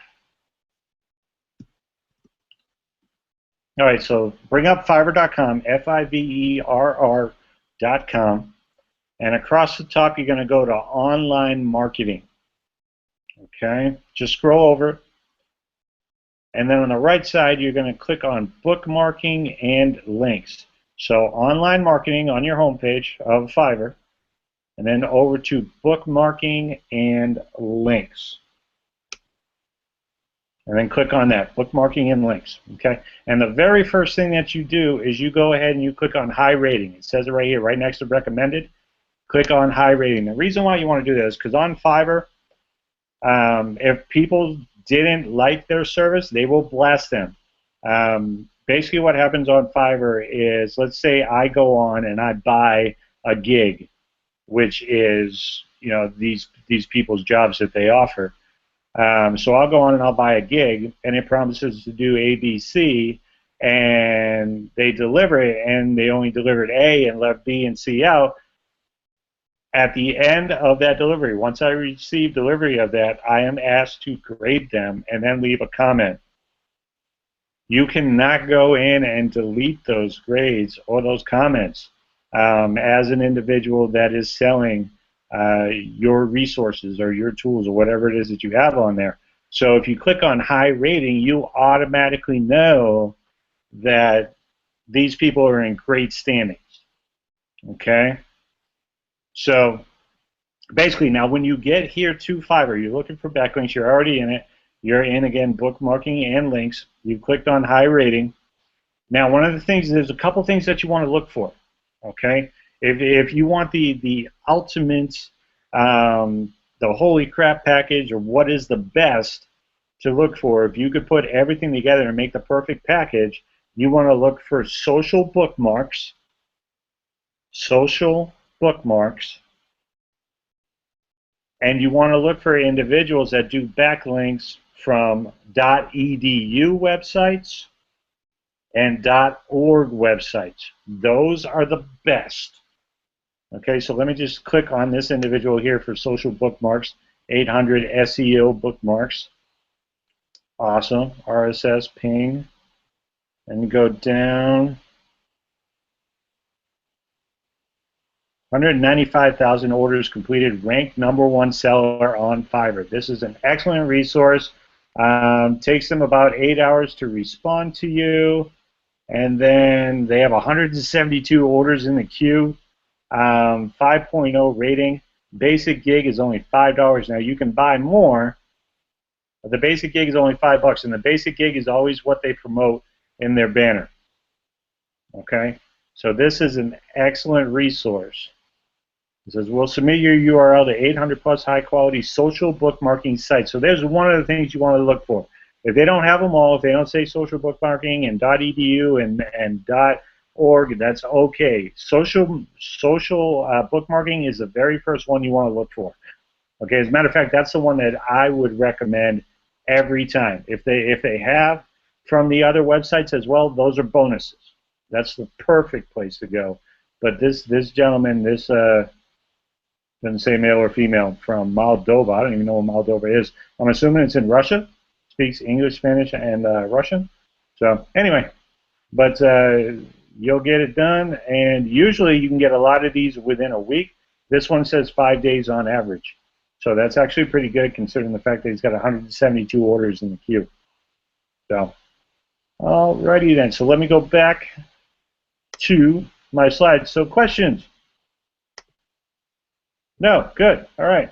[SPEAKER 1] All right, so bring up Fiverr.com, Fiverr.com, and across the top you're going to go to online marketing. Okay, just scroll over, and then on the right side you're going to click on bookmarking and links. So online marketing on your homepage of Fiverr, and then over to bookmarking and links. And then click on that, bookmarking and links. Okay. And the very first thing that you do is you go ahead and you click on high rating. It says it right here, right next to recommended. Click on high rating. The reason why you want to do this is because on Fiverr, if people didn't like their service, they will blast them. Basically what happens on Fiverr is, let's say I go on and I buy a gig, which is, you know, these people's jobs that they offer. So I'll go on and I'll buy a gig, and it promises to do A, B, C, and they deliver it, and they only delivered A and left B and C out. At the end of that delivery, once I receive delivery of that, I am asked to grade them and then leave a comment. You cannot go in and delete those grades or those comments as an individual that is selling your resources or your tools or whatever it is that you have on there. So if you click on high rating, you automatically know that these people are in great standings. Okay? So basically, now when you get here to Fiverr, you're looking for backlinks, you're already in it. You're in, again, bookmarking and links. You clicked on high rating. Now, one of the things, there's a couple things that you want to look for. Okay? If you want the ultimate, the holy crap package, or what is the best to look for, if you could put everything together and make the perfect package, you want to look for social bookmarks, and you want to look for individuals that do backlinks from .edu websites and .org websites. Those are the best. Okay, so let me just click on this individual here for social bookmarks, 800 SEO bookmarks. Awesome, RSS ping, and go down. 195,000 orders completed, ranked #1 seller on Fiverr. This is an excellent resource. Takes them about 8 hours to respond to you, and then they have 172 orders in the queue. 5.0 rating. Basic gig is only $5. Now you can buy more. But the basic gig is only $5, and the basic gig is always what they promote in their banner. Okay, so this is an excellent resource. It says, we'll submit your URL to 800 plus high quality social bookmarking sites. So there's one of the things you want to look for. If they don't have them all, if they don't say social bookmarking and .edu and .org, that's okay. Social bookmarking is the very first one you want to look for. Okay, as a matter of fact, that's the one that I would recommend every time. If they have from the other websites as well, those are bonuses. That's the perfect place to go. But this gentleman, this doesn't say male or female, from Moldova. I don't even know what Moldova is. I'm assuming it's in Russia. Speaks English, Spanish, and Russian. So anyway, but you'll get it done, and usually you can get a lot of these within a week. This one says 5 days on average. So that's actually pretty good considering the fact that he's got 172 orders in the queue. So, alrighty then. So let me go back to my slides. So questions? No, good. All right.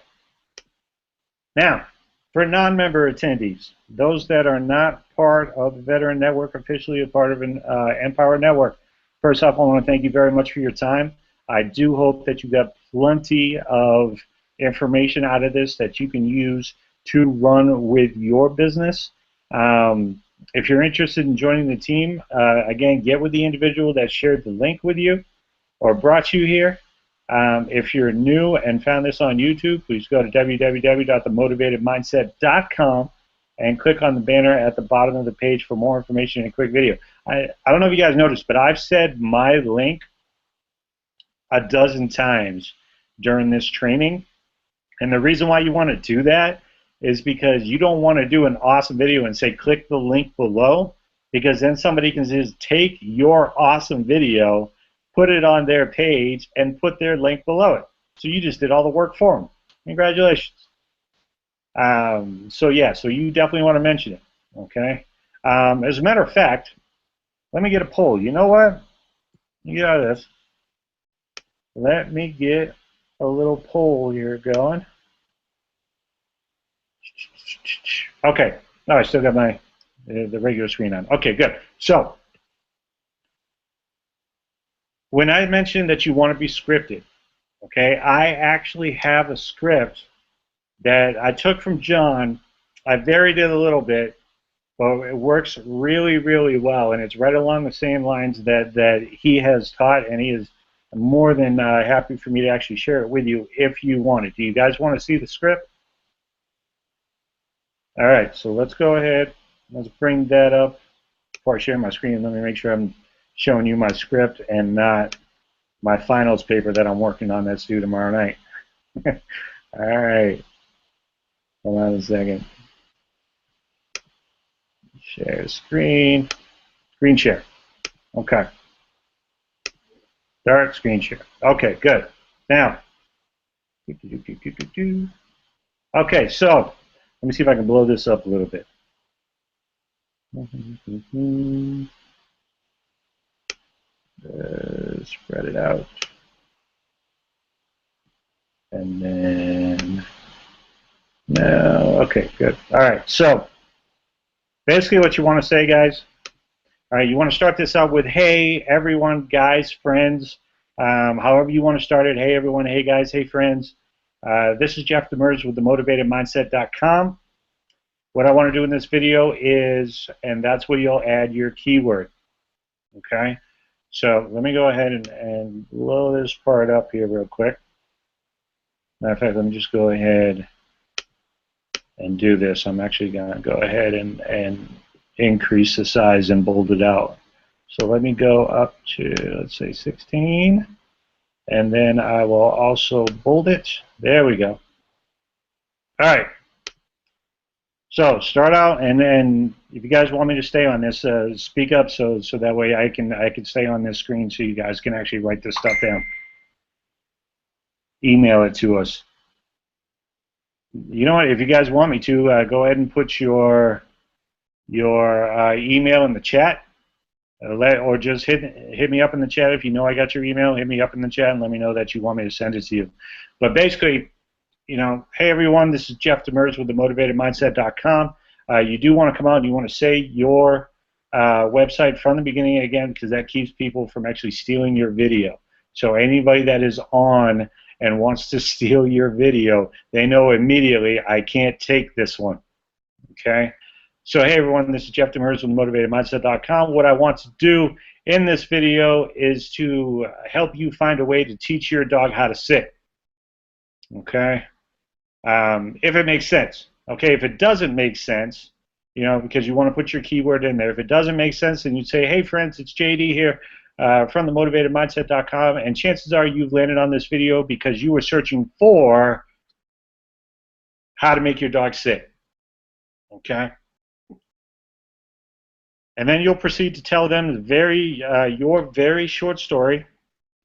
[SPEAKER 1] Now, for non-member attendees, those that are not part of the Veteran Network, officially a part of an Empower Network, first off, I want to thank you very much for your time. I do hope that you got plenty of information out of this that you can use to run with your business. If you're interested in joining the team, again, get with the individual that shared the link with you or brought you here. If you're new and found this on YouTube, please go to www.themotivatedmindset.com and click on the banner at the bottom of the page for more information and a quick video. I don't know if you guys noticed, but I've said my link a dozen times during this training. And the reason why you want to do that is because you don't want to do an awesome video and say click the link below, because then somebody can just take your awesome video, put it on their page, and put their link below it. So you just did all the work for them. Congratulations. So yeah, so you definitely want to mention it, okay? As a matter of fact, let me get a poll. You know what? You get out of this. Let me get a little poll here going. Okay. No, I still got my the regular screen on. Okay, good. So when I mentioned that you want to be scripted, okay, I actually have a script that I took from John. I varied it a little bit, but it works really, really well, and it's right along the same lines that he has taught, and he is more than happy for me to actually share it with you if you want it. Do you guys want to see the script? All right, so let's go ahead. Let's bring that up. Before I share my screen, let me make sure I'm showing you my script and not my finals paper that I'm working on that's due tomorrow night. All right. Hold on a second. Share screen. Screen share. Okay. Start screen share. Okay, good. Now, okay, so Let me see if I can blow this up a little bit. Spread it out. And then, no, okay, good. All right, so basically what you want to say, guys, all right, you want to start this out with, hey, everyone, guys, friends, however you want to start it. Hey, everyone, hey, guys, hey, friends. This is Jeff Demers with themotivatedmindset.com. What I want to do in this video is, and that's where you'll add your keyword, okay? So let me go ahead and blow this part up here real quick. Matter of fact, let me just go ahead and do this. I'm actually going to go ahead and increase the size and bold it out. So let me go up to, let's say, 16. And then I will also bold it. There we go. All right. So start out, and then if you guys want me to stay on this, speak up so that way I can stay on this screen so you guys can actually write this stuff down. Email it to us. You know what? If you guys want me to, go ahead and put your email in the chat, or just hit me up in the chat if you know I got your email. Hit me up in the chat and let me know that you want me to send it to you. But basically, you know, hey everyone, this is Jeff Demers with themotivatedmindset.com. You do want to come out and you want to say your website from the beginning again, because that keeps people from actually stealing your video. So anybody that is on and wants to steal your video, they know immediately, I can't take this one. Okay? So hey everyone, this is Jeff Demers with motivatedmindset.com. What I want to do in this video is to help you find a way to teach your dog how to sit. Okay? If it makes sense. Okay, if it doesn't make sense, you know, because you want to put your keyword in there. If it doesn't make sense, then you'd say, hey friends, it's JD here from themotivatedmindset.com, and chances are you've landed on this video because you were searching for how to make your dog sit. Okay? And then you'll proceed to tell them your very short story.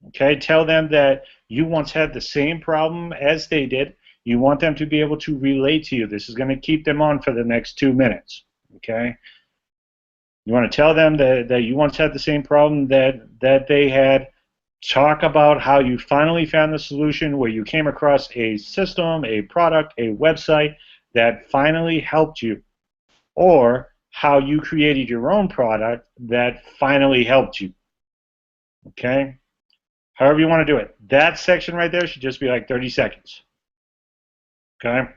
[SPEAKER 1] Okay, tell them that you once had the same problem as they did. You want them to be able to relate to you. This is going to keep them on for the next 2 minutes. Okay, you want to tell them that you once had the same problem that they had. Talk about how you finally found the solution, where you came across a system, a product, a website that finally helped you, or how you created your own product that finally helped you. Okay? However you want to do it. That section right there should just be like 30 seconds. Okay?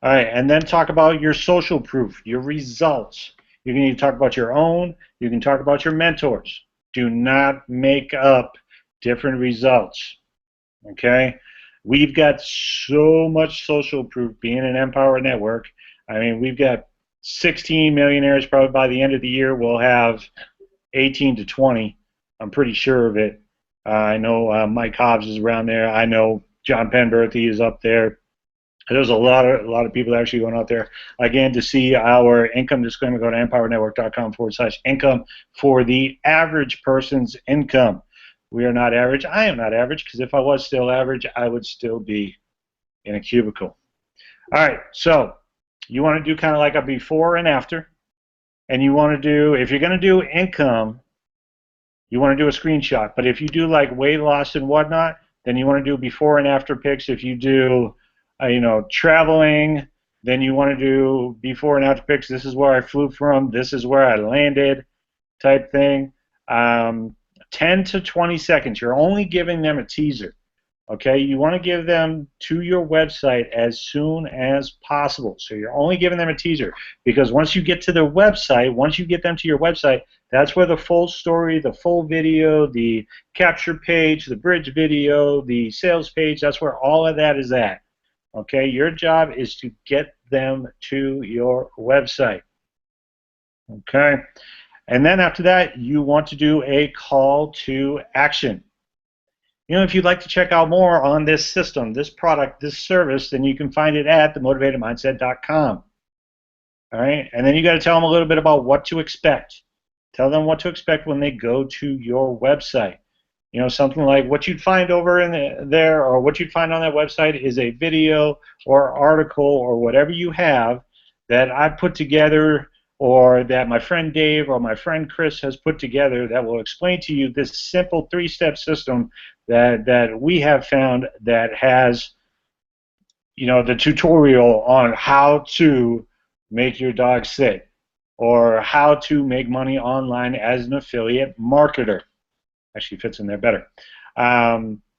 [SPEAKER 1] All right, and then talk about your social proof, your results. You can either talk about your own, you can talk about your mentors. Do not make up different results. Okay? We've got so much social proof being an Empower Network. I mean, we've got 16 millionaires. Probably by the end of the year we'll have 18 to 20. I'm pretty sure of it. I know Mike Hobbs is around there. I know John Penberthy is up there. There's a lot of people actually going out there. Again, to see our income disclaimer, go to empowernetwork.com/income for the average person's income. We are not average. I am not average, because if I was still average, I would still be in a cubicle. All right, so you want to do kind of like a before and after, and you want to do, if you're going to do income, you want to do a screenshot. But if you do like weight loss and whatnot, then you want to do before and after pics. If you do, you know, traveling, then you want to do before and after pics. This is where I flew from. This is where I landed, type thing. 10 to 20 seconds. You're only giving them a teaser. Okay, you want to give them to your website as soon as possible. So you're only giving them a teaser, because once you get to their website, once you get them to your website, that's where the full story, the full video, the capture page, the bridge video, the sales page, that's where all of that is at. Okay, your job is to get them to your website. Okay, and then after that, you want to do a call to action. You know, if you'd like to check out more on this system, this product, this service, then you can find it at themotivatedmindset.com. All right, and then you got to tell them a little bit about what to expect. Tell them what to expect when they go to your website. You know, something like what you'd find over in there, or what you'd find on that website is a video or article or whatever you have that I put together, or that my friend Dave or my friend Chris has put together, that will explain to you this simple 3-step system that we have found that has, you know, the tutorial on how to make your dog sit, or how to make money online as an affiliate marketer. Actually fits in there better.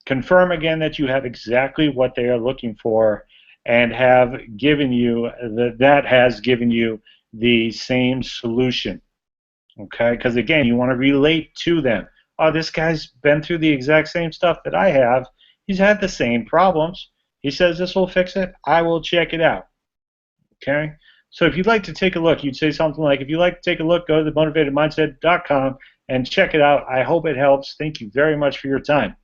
[SPEAKER 1] Confirm again that you have exactly what they are looking for, and have given you that has given you the same solution. Okay, because again, you want to relate to them. Oh, this guy's been through the exact same stuff that I have. He's had the same problems. He says this will fix it. I will check it out. Okay? So if you'd like to take a look, you'd say something like, if you'd like to take a look, go to themotivatedmindset.com and check it out. I hope it helps. Thank you very much for your time.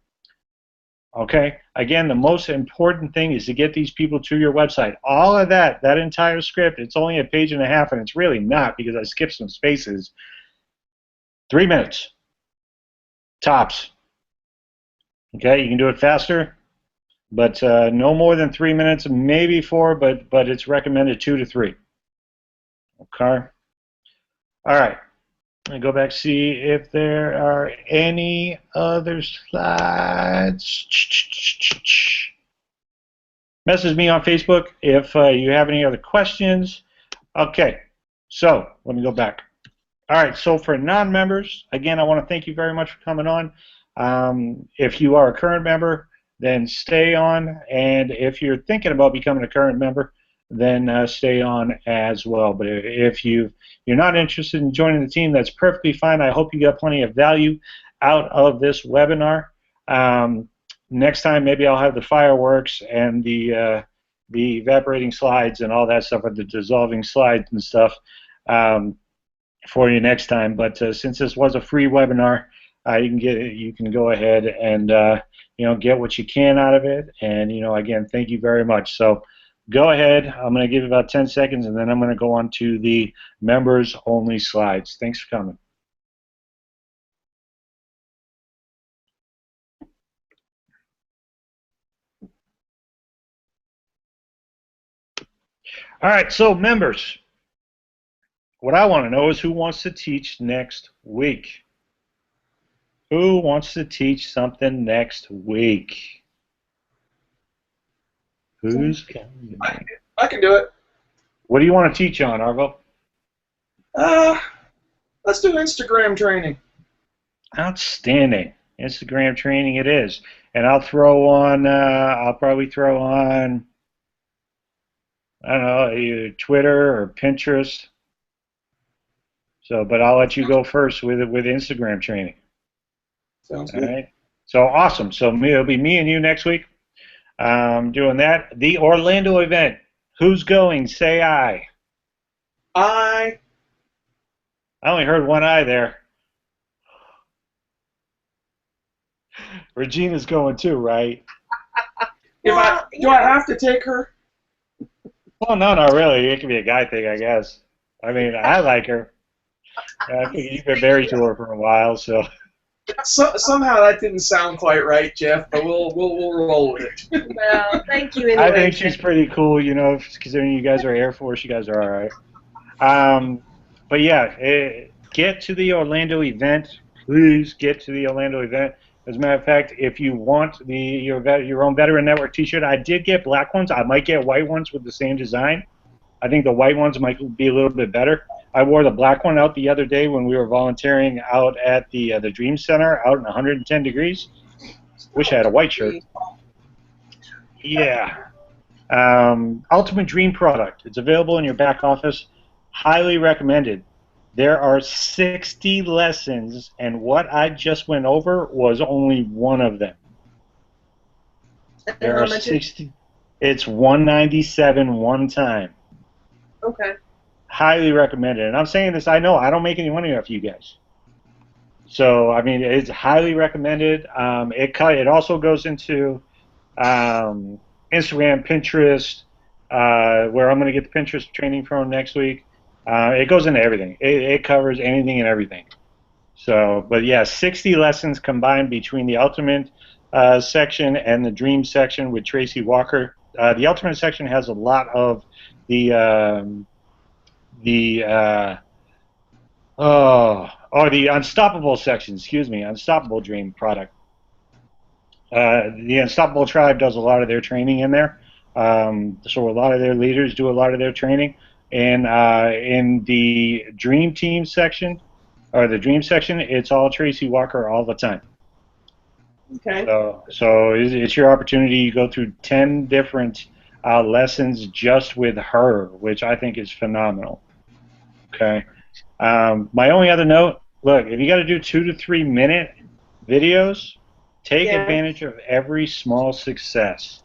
[SPEAKER 1] Okay? Again, the most important thing is to get these people to your website. All of that entire script, it's only a page and a half, and it's really not, because I skipped some spaces. 3 minutes. Tops. Okay? You can do it faster, but no more than 3 minutes, maybe 4, but it's recommended 2 to 3. Okay. All right. Let me go back, see if there are any other slides. Message me on Facebook if you have any other questions. Okay. So let me go back. All right. So for non-members, again, I want to thank you very much for coming on. If you are a current member, then stay on, and if you're thinking about becoming a current member, then stay on as well. But if you're not interested in joining the team, that's perfectly fine. I hope you got plenty of value out of this webinar. Next time, maybe I'll have the fireworks and the evaporating slides and all that stuff, or the dissolving slides and stuff for you next time. But since this was a free webinar, you can go ahead and get what you can out of it. And again, thank you very much. So go ahead. I'm going to give you about 10 seconds, and then I'm going to go on to the members only slides. Thanks for coming. All right, so members, what I want to know is who wants to teach next week? Who wants to teach something next week? Who's coming?
[SPEAKER 4] I can do it.
[SPEAKER 1] What do you want to teach on, Arvo?
[SPEAKER 4] Let's do Instagram training.
[SPEAKER 1] Outstanding. Instagram training it is. And I'll probably throw on, I don't know, either Twitter or Pinterest. So, but I'll let you go first with Instagram training.
[SPEAKER 4] Sounds
[SPEAKER 1] All
[SPEAKER 4] good.
[SPEAKER 1] right. So awesome. So it'll be me and you next week doing that. The Orlando event. Who's going? Say aye.
[SPEAKER 4] I
[SPEAKER 1] only heard one eye there. Regina's going too, right?
[SPEAKER 4] do I have to take her?
[SPEAKER 1] Well, no, not really. It could be a guy thing, I guess. I mean, I like her. I think you've been married to her for a while, so.
[SPEAKER 4] Somehow that didn't sound quite right, Jeff, but we'll roll with it.
[SPEAKER 2] Well, thank you anyway.
[SPEAKER 1] I think she's pretty cool, considering you guys are Air Force, you guys are all right. But yeah, get to the Orlando event. Please get to the Orlando event. As a matter of fact, if you want your own Veteran Network t-shirt, I did get black ones. I might get white ones with the same design. I think the white ones might be a little bit better. I wore the black one out the other day when we were volunteering out at the Dream Center out in 110 degrees. Wish I had a white shirt. Yeah. Ultimate Dream product. It's available in your back office. Highly recommended. There are 60 lessons, and what I just went over was only one of them. There are 60. It's $197 one time.
[SPEAKER 2] Okay.
[SPEAKER 1] Highly recommended. And I'm saying this, I know I don't make any money off you guys. So, I mean, it's highly recommended. It also goes into Instagram, Pinterest, where I'm going to get the Pinterest training from next week. It goes into everything. It covers anything and everything. So, but yeah, 60 lessons combined between the Ultimate section and the Dream section with Tracy Walker. The Ultimate section has a lot of the the the Unstoppable section. Excuse me, Unstoppable Dream product. The Unstoppable Tribe does a lot of their training in there. So a lot of their leaders do a lot of their training. And in the Dream Team section, or the Dream section, it's all Tracy Walker all the time.
[SPEAKER 2] Okay.
[SPEAKER 1] So it's your opportunity. You go through 10 different lessons just with her, which I think is phenomenal. Okay. My only other note, look, if you got to do 2 to 3 minute videos, take advantage of every small success.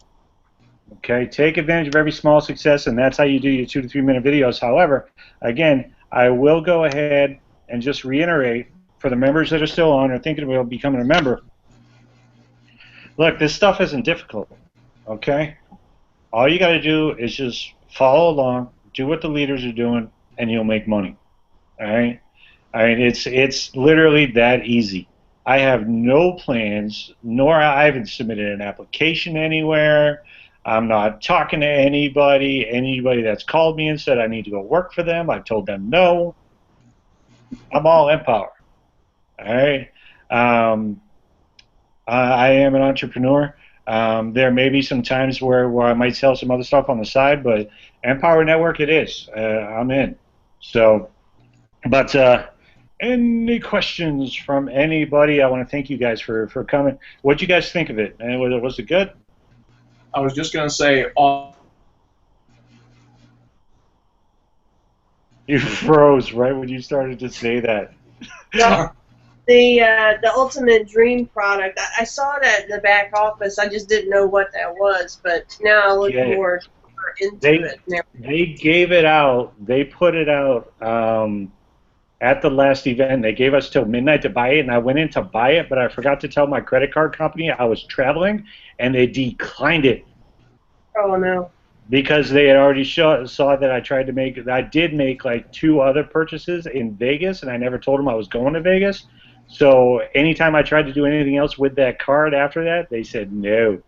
[SPEAKER 1] Okay, take advantage of every small success, and that's how you do your 2 to 3 minute videos. However, again, I will go ahead and just reiterate for the members that are still on or thinking about becoming a member. Look, this stuff isn't difficult. Okay, all you got to do is just follow along, do what the leaders are doing, and you'll make money. All right, I mean it's literally that easy. I have no plans, nor I haven't submitted an application anywhere. I'm not talking to anybody. Anybody that's called me and said I need to go work for them, I've told them no. I'm all Empower. All right. I am an entrepreneur. There may be some times where I might sell some other stuff on the side, but Empower Network it is. I'm in. So, but any questions from anybody? I want to thank you guys for coming. What do you guys think of it? And was it good?
[SPEAKER 4] I was just going to say,
[SPEAKER 1] you froze right when you started to say that.
[SPEAKER 2] No, the Ultimate Dream product, I saw it at the back office. I just didn't know what that was, but now I look more into it.
[SPEAKER 1] They gave it out. They put it out at the last event. They gave us till midnight to buy it, and I went in to buy it, but I forgot to tell my credit card company I was traveling, and they declined it.
[SPEAKER 2] Oh, no.
[SPEAKER 1] Because they had already saw that I did make like 2 other purchases in Vegas, and I never told them I was going to Vegas. So anytime I tried to do anything else with that card after that, they said no.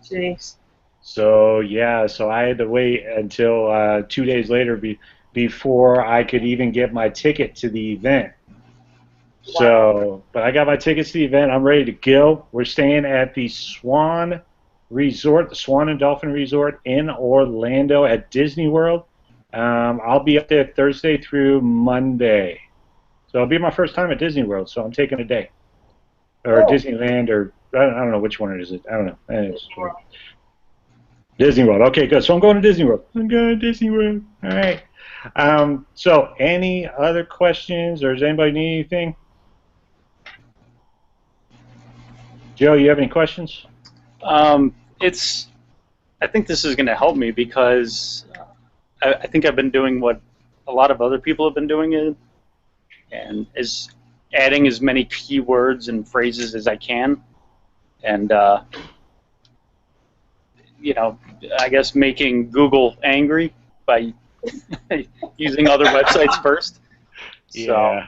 [SPEAKER 2] Jeez.
[SPEAKER 1] So yeah, so I had to wait until 2 days later before I could even get my ticket to the event. Wow. So, but I got my tickets to the event. I'm ready to go. We're staying at the Swan Resort, the Swan and Dolphin Resort in Orlando at Disney World. I'll be up there Thursday through Monday. So it'll be my first time at Disney World, so I'm taking a day. Or Disneyland, or I don't know which one it is. I don't know. It's Disney World. Okay, good. So I'm going to Disney World. I'm going to Disney World. All right. So any other questions, or does anybody need anything? Joe, you have any questions?
[SPEAKER 3] I think this is going to help me because I think I've been doing what a lot of other people have been doing, and is adding as many keywords and phrases as I can, and you know, I guess making Google angry by using other websites first.
[SPEAKER 1] Yeah.
[SPEAKER 3] So,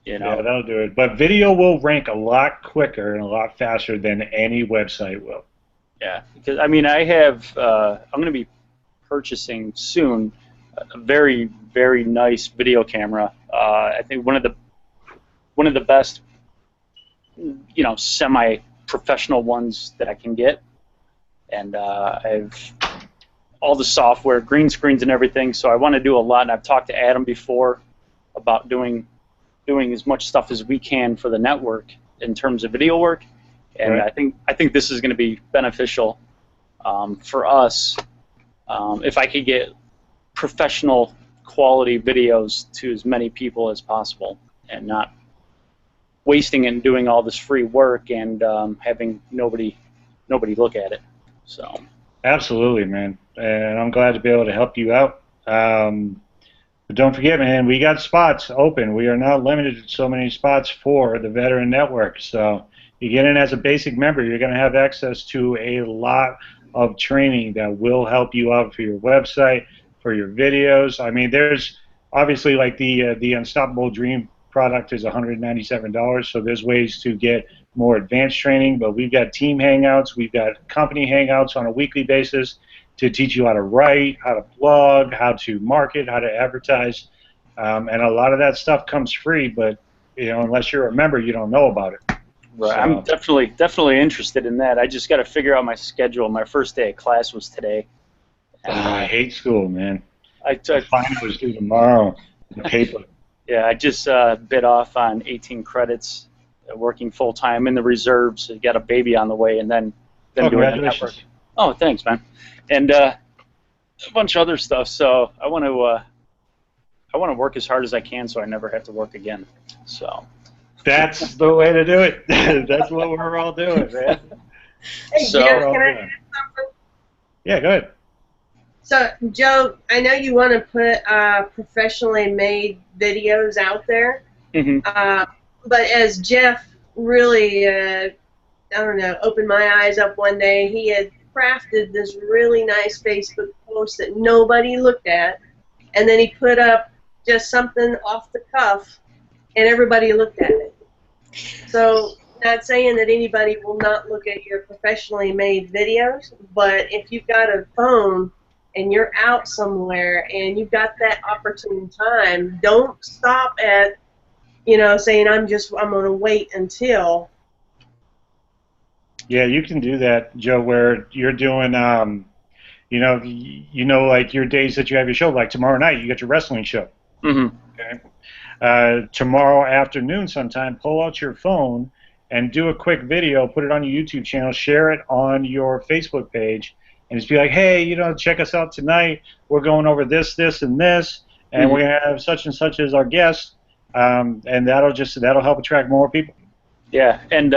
[SPEAKER 3] you know.
[SPEAKER 1] Yeah, that'll do it. But video will rank a lot quicker and a lot faster than any website will.
[SPEAKER 3] Yeah, because I mean, I have. I'm going to be purchasing soon a very, very nice video camera. I think one of the best, you know, semi-professional ones that I can get, and I've all the software, green screens, and everything. So I want to do a lot, and I've talked to Adam before about doing as much stuff as we can for the network in terms of video work. And right. I think this is going to be beneficial for us if I could get professional quality videos to as many people as possible, and not wasting and doing all this free work and having nobody look at it. So
[SPEAKER 1] absolutely, man, and I'm glad to be able to help you out. But don't forget, man, we got spots open. We are not limited to so many spots for the Veteran Network. So you get in as a basic member, you're going to have access to a lot of training that will help you out for your website, for your videos. I mean, there's obviously like the Unstoppable Dream product is $197. So there's ways to get more advanced training, but we've got team hangouts, we've got company hangouts on a weekly basis to teach you how to write, how to blog, how to market, how to advertise, and a lot of that stuff comes free, but unless you're a member, you don't know about it.
[SPEAKER 3] Right.
[SPEAKER 1] So,
[SPEAKER 3] I'm definitely interested in that. I just got to figure out my schedule. My first day of class was today.
[SPEAKER 1] I hate school, man.
[SPEAKER 3] I
[SPEAKER 1] Final is due tomorrow. The paper.
[SPEAKER 3] Yeah, I just bid off on 18 credits, working full time in the reserves. Got a baby on the way, and then doing the network.
[SPEAKER 1] Congratulations.
[SPEAKER 3] Oh, thanks, man. And a bunch of other stuff. So I want to work as hard as I can, so I never have to work again. So
[SPEAKER 1] that's the way to do it. That's what we're all doing, man.
[SPEAKER 2] Hey,
[SPEAKER 3] So-
[SPEAKER 2] Jeff, can I add something?
[SPEAKER 1] Yeah, go ahead.
[SPEAKER 2] So, Joe, I know you want to put professionally made videos out there,
[SPEAKER 3] hmm
[SPEAKER 2] but as Jeff really, I don't know, opened my eyes up one day, he had crafted this really nice Facebook post that nobody looked at, and then he put up just something off the cuff, and everybody looked at it. So, not saying that anybody will not look at your professionally made videos, but if you've got a phone and you're out somewhere and you've got that opportune time, don't stop at, saying I'm going to wait until.
[SPEAKER 1] Yeah, you can do that, Joe, where you're doing, like your days that you have your show, like tomorrow night, you got your wrestling show.
[SPEAKER 3] hmm
[SPEAKER 1] Okay. Tomorrow afternoon sometime, pull out your phone and do a quick video, put it on your YouTube channel, share it on your Facebook page, and just be like, hey, check us out tonight. We're going over this, this, and this, and we're going to have such and such as our guest, and that'll help attract more people.
[SPEAKER 3] Yeah, and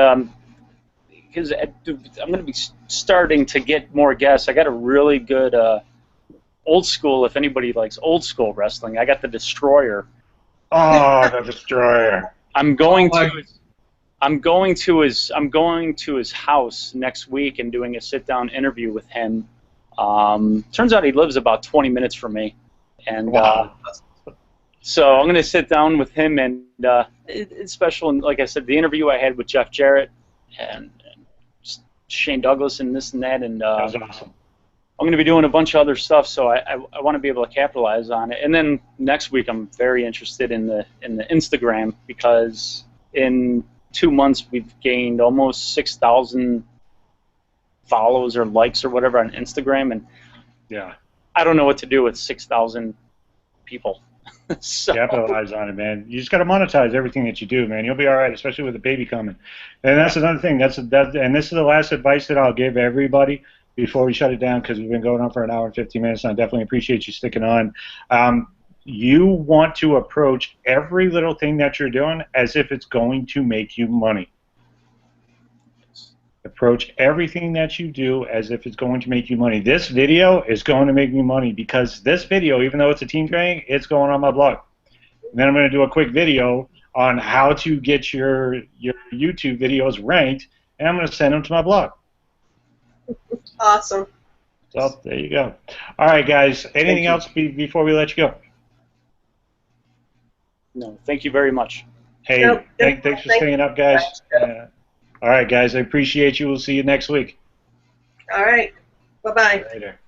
[SPEAKER 3] because I'm going to be starting to get more guests. I got a really good old school. If anybody likes old school wrestling, I got the Destroyer.
[SPEAKER 1] Oh, the Destroyer.
[SPEAKER 3] I'm going to his house next week and doing a sit-down interview with him. Turns out he lives about 20 minutes from me, and
[SPEAKER 1] Wow.
[SPEAKER 3] so I'm going to sit down with him, and it's special. And like I said, the interview I had with Jeff Jarrett and Shane Douglas and this and that, and
[SPEAKER 1] That was awesome.
[SPEAKER 3] I'm going to be doing a bunch of other stuff, so I want to be able to capitalize on it. And then next week, I'm very interested in the Instagram, because in 2 months we've gained almost 6,000 follows or likes or whatever on Instagram, and
[SPEAKER 1] Yeah.
[SPEAKER 3] I don't know what to do with 6,000 people. So,
[SPEAKER 1] Capitalize on it, man. You just got to monetize everything that you do, man. You'll be all right, especially with the baby coming. And that's another thing. And this is the last advice that I'll give everybody before we shut it down, because we've been going on for an hour and 15 minutes, and I definitely appreciate you sticking on. You want to approach every little thing that you're doing as if it's going to make you money. Approach everything that you do as if it's going to make you money. This video is going to make me money, because this video, even though it's a team training, it's going on my blog. And then I'm going to do a quick video on how to get your YouTube videos ranked, and I'm going to send them to my blog.
[SPEAKER 2] Awesome.
[SPEAKER 1] So there you go. All right, guys. Anything else before we let you go?
[SPEAKER 3] no, thank you very much.
[SPEAKER 1] Hey,
[SPEAKER 2] Nope.
[SPEAKER 1] thanks for staying up, guys. All right, guys. I appreciate you. We'll see you next week.
[SPEAKER 2] All right. Bye-bye.
[SPEAKER 1] Later.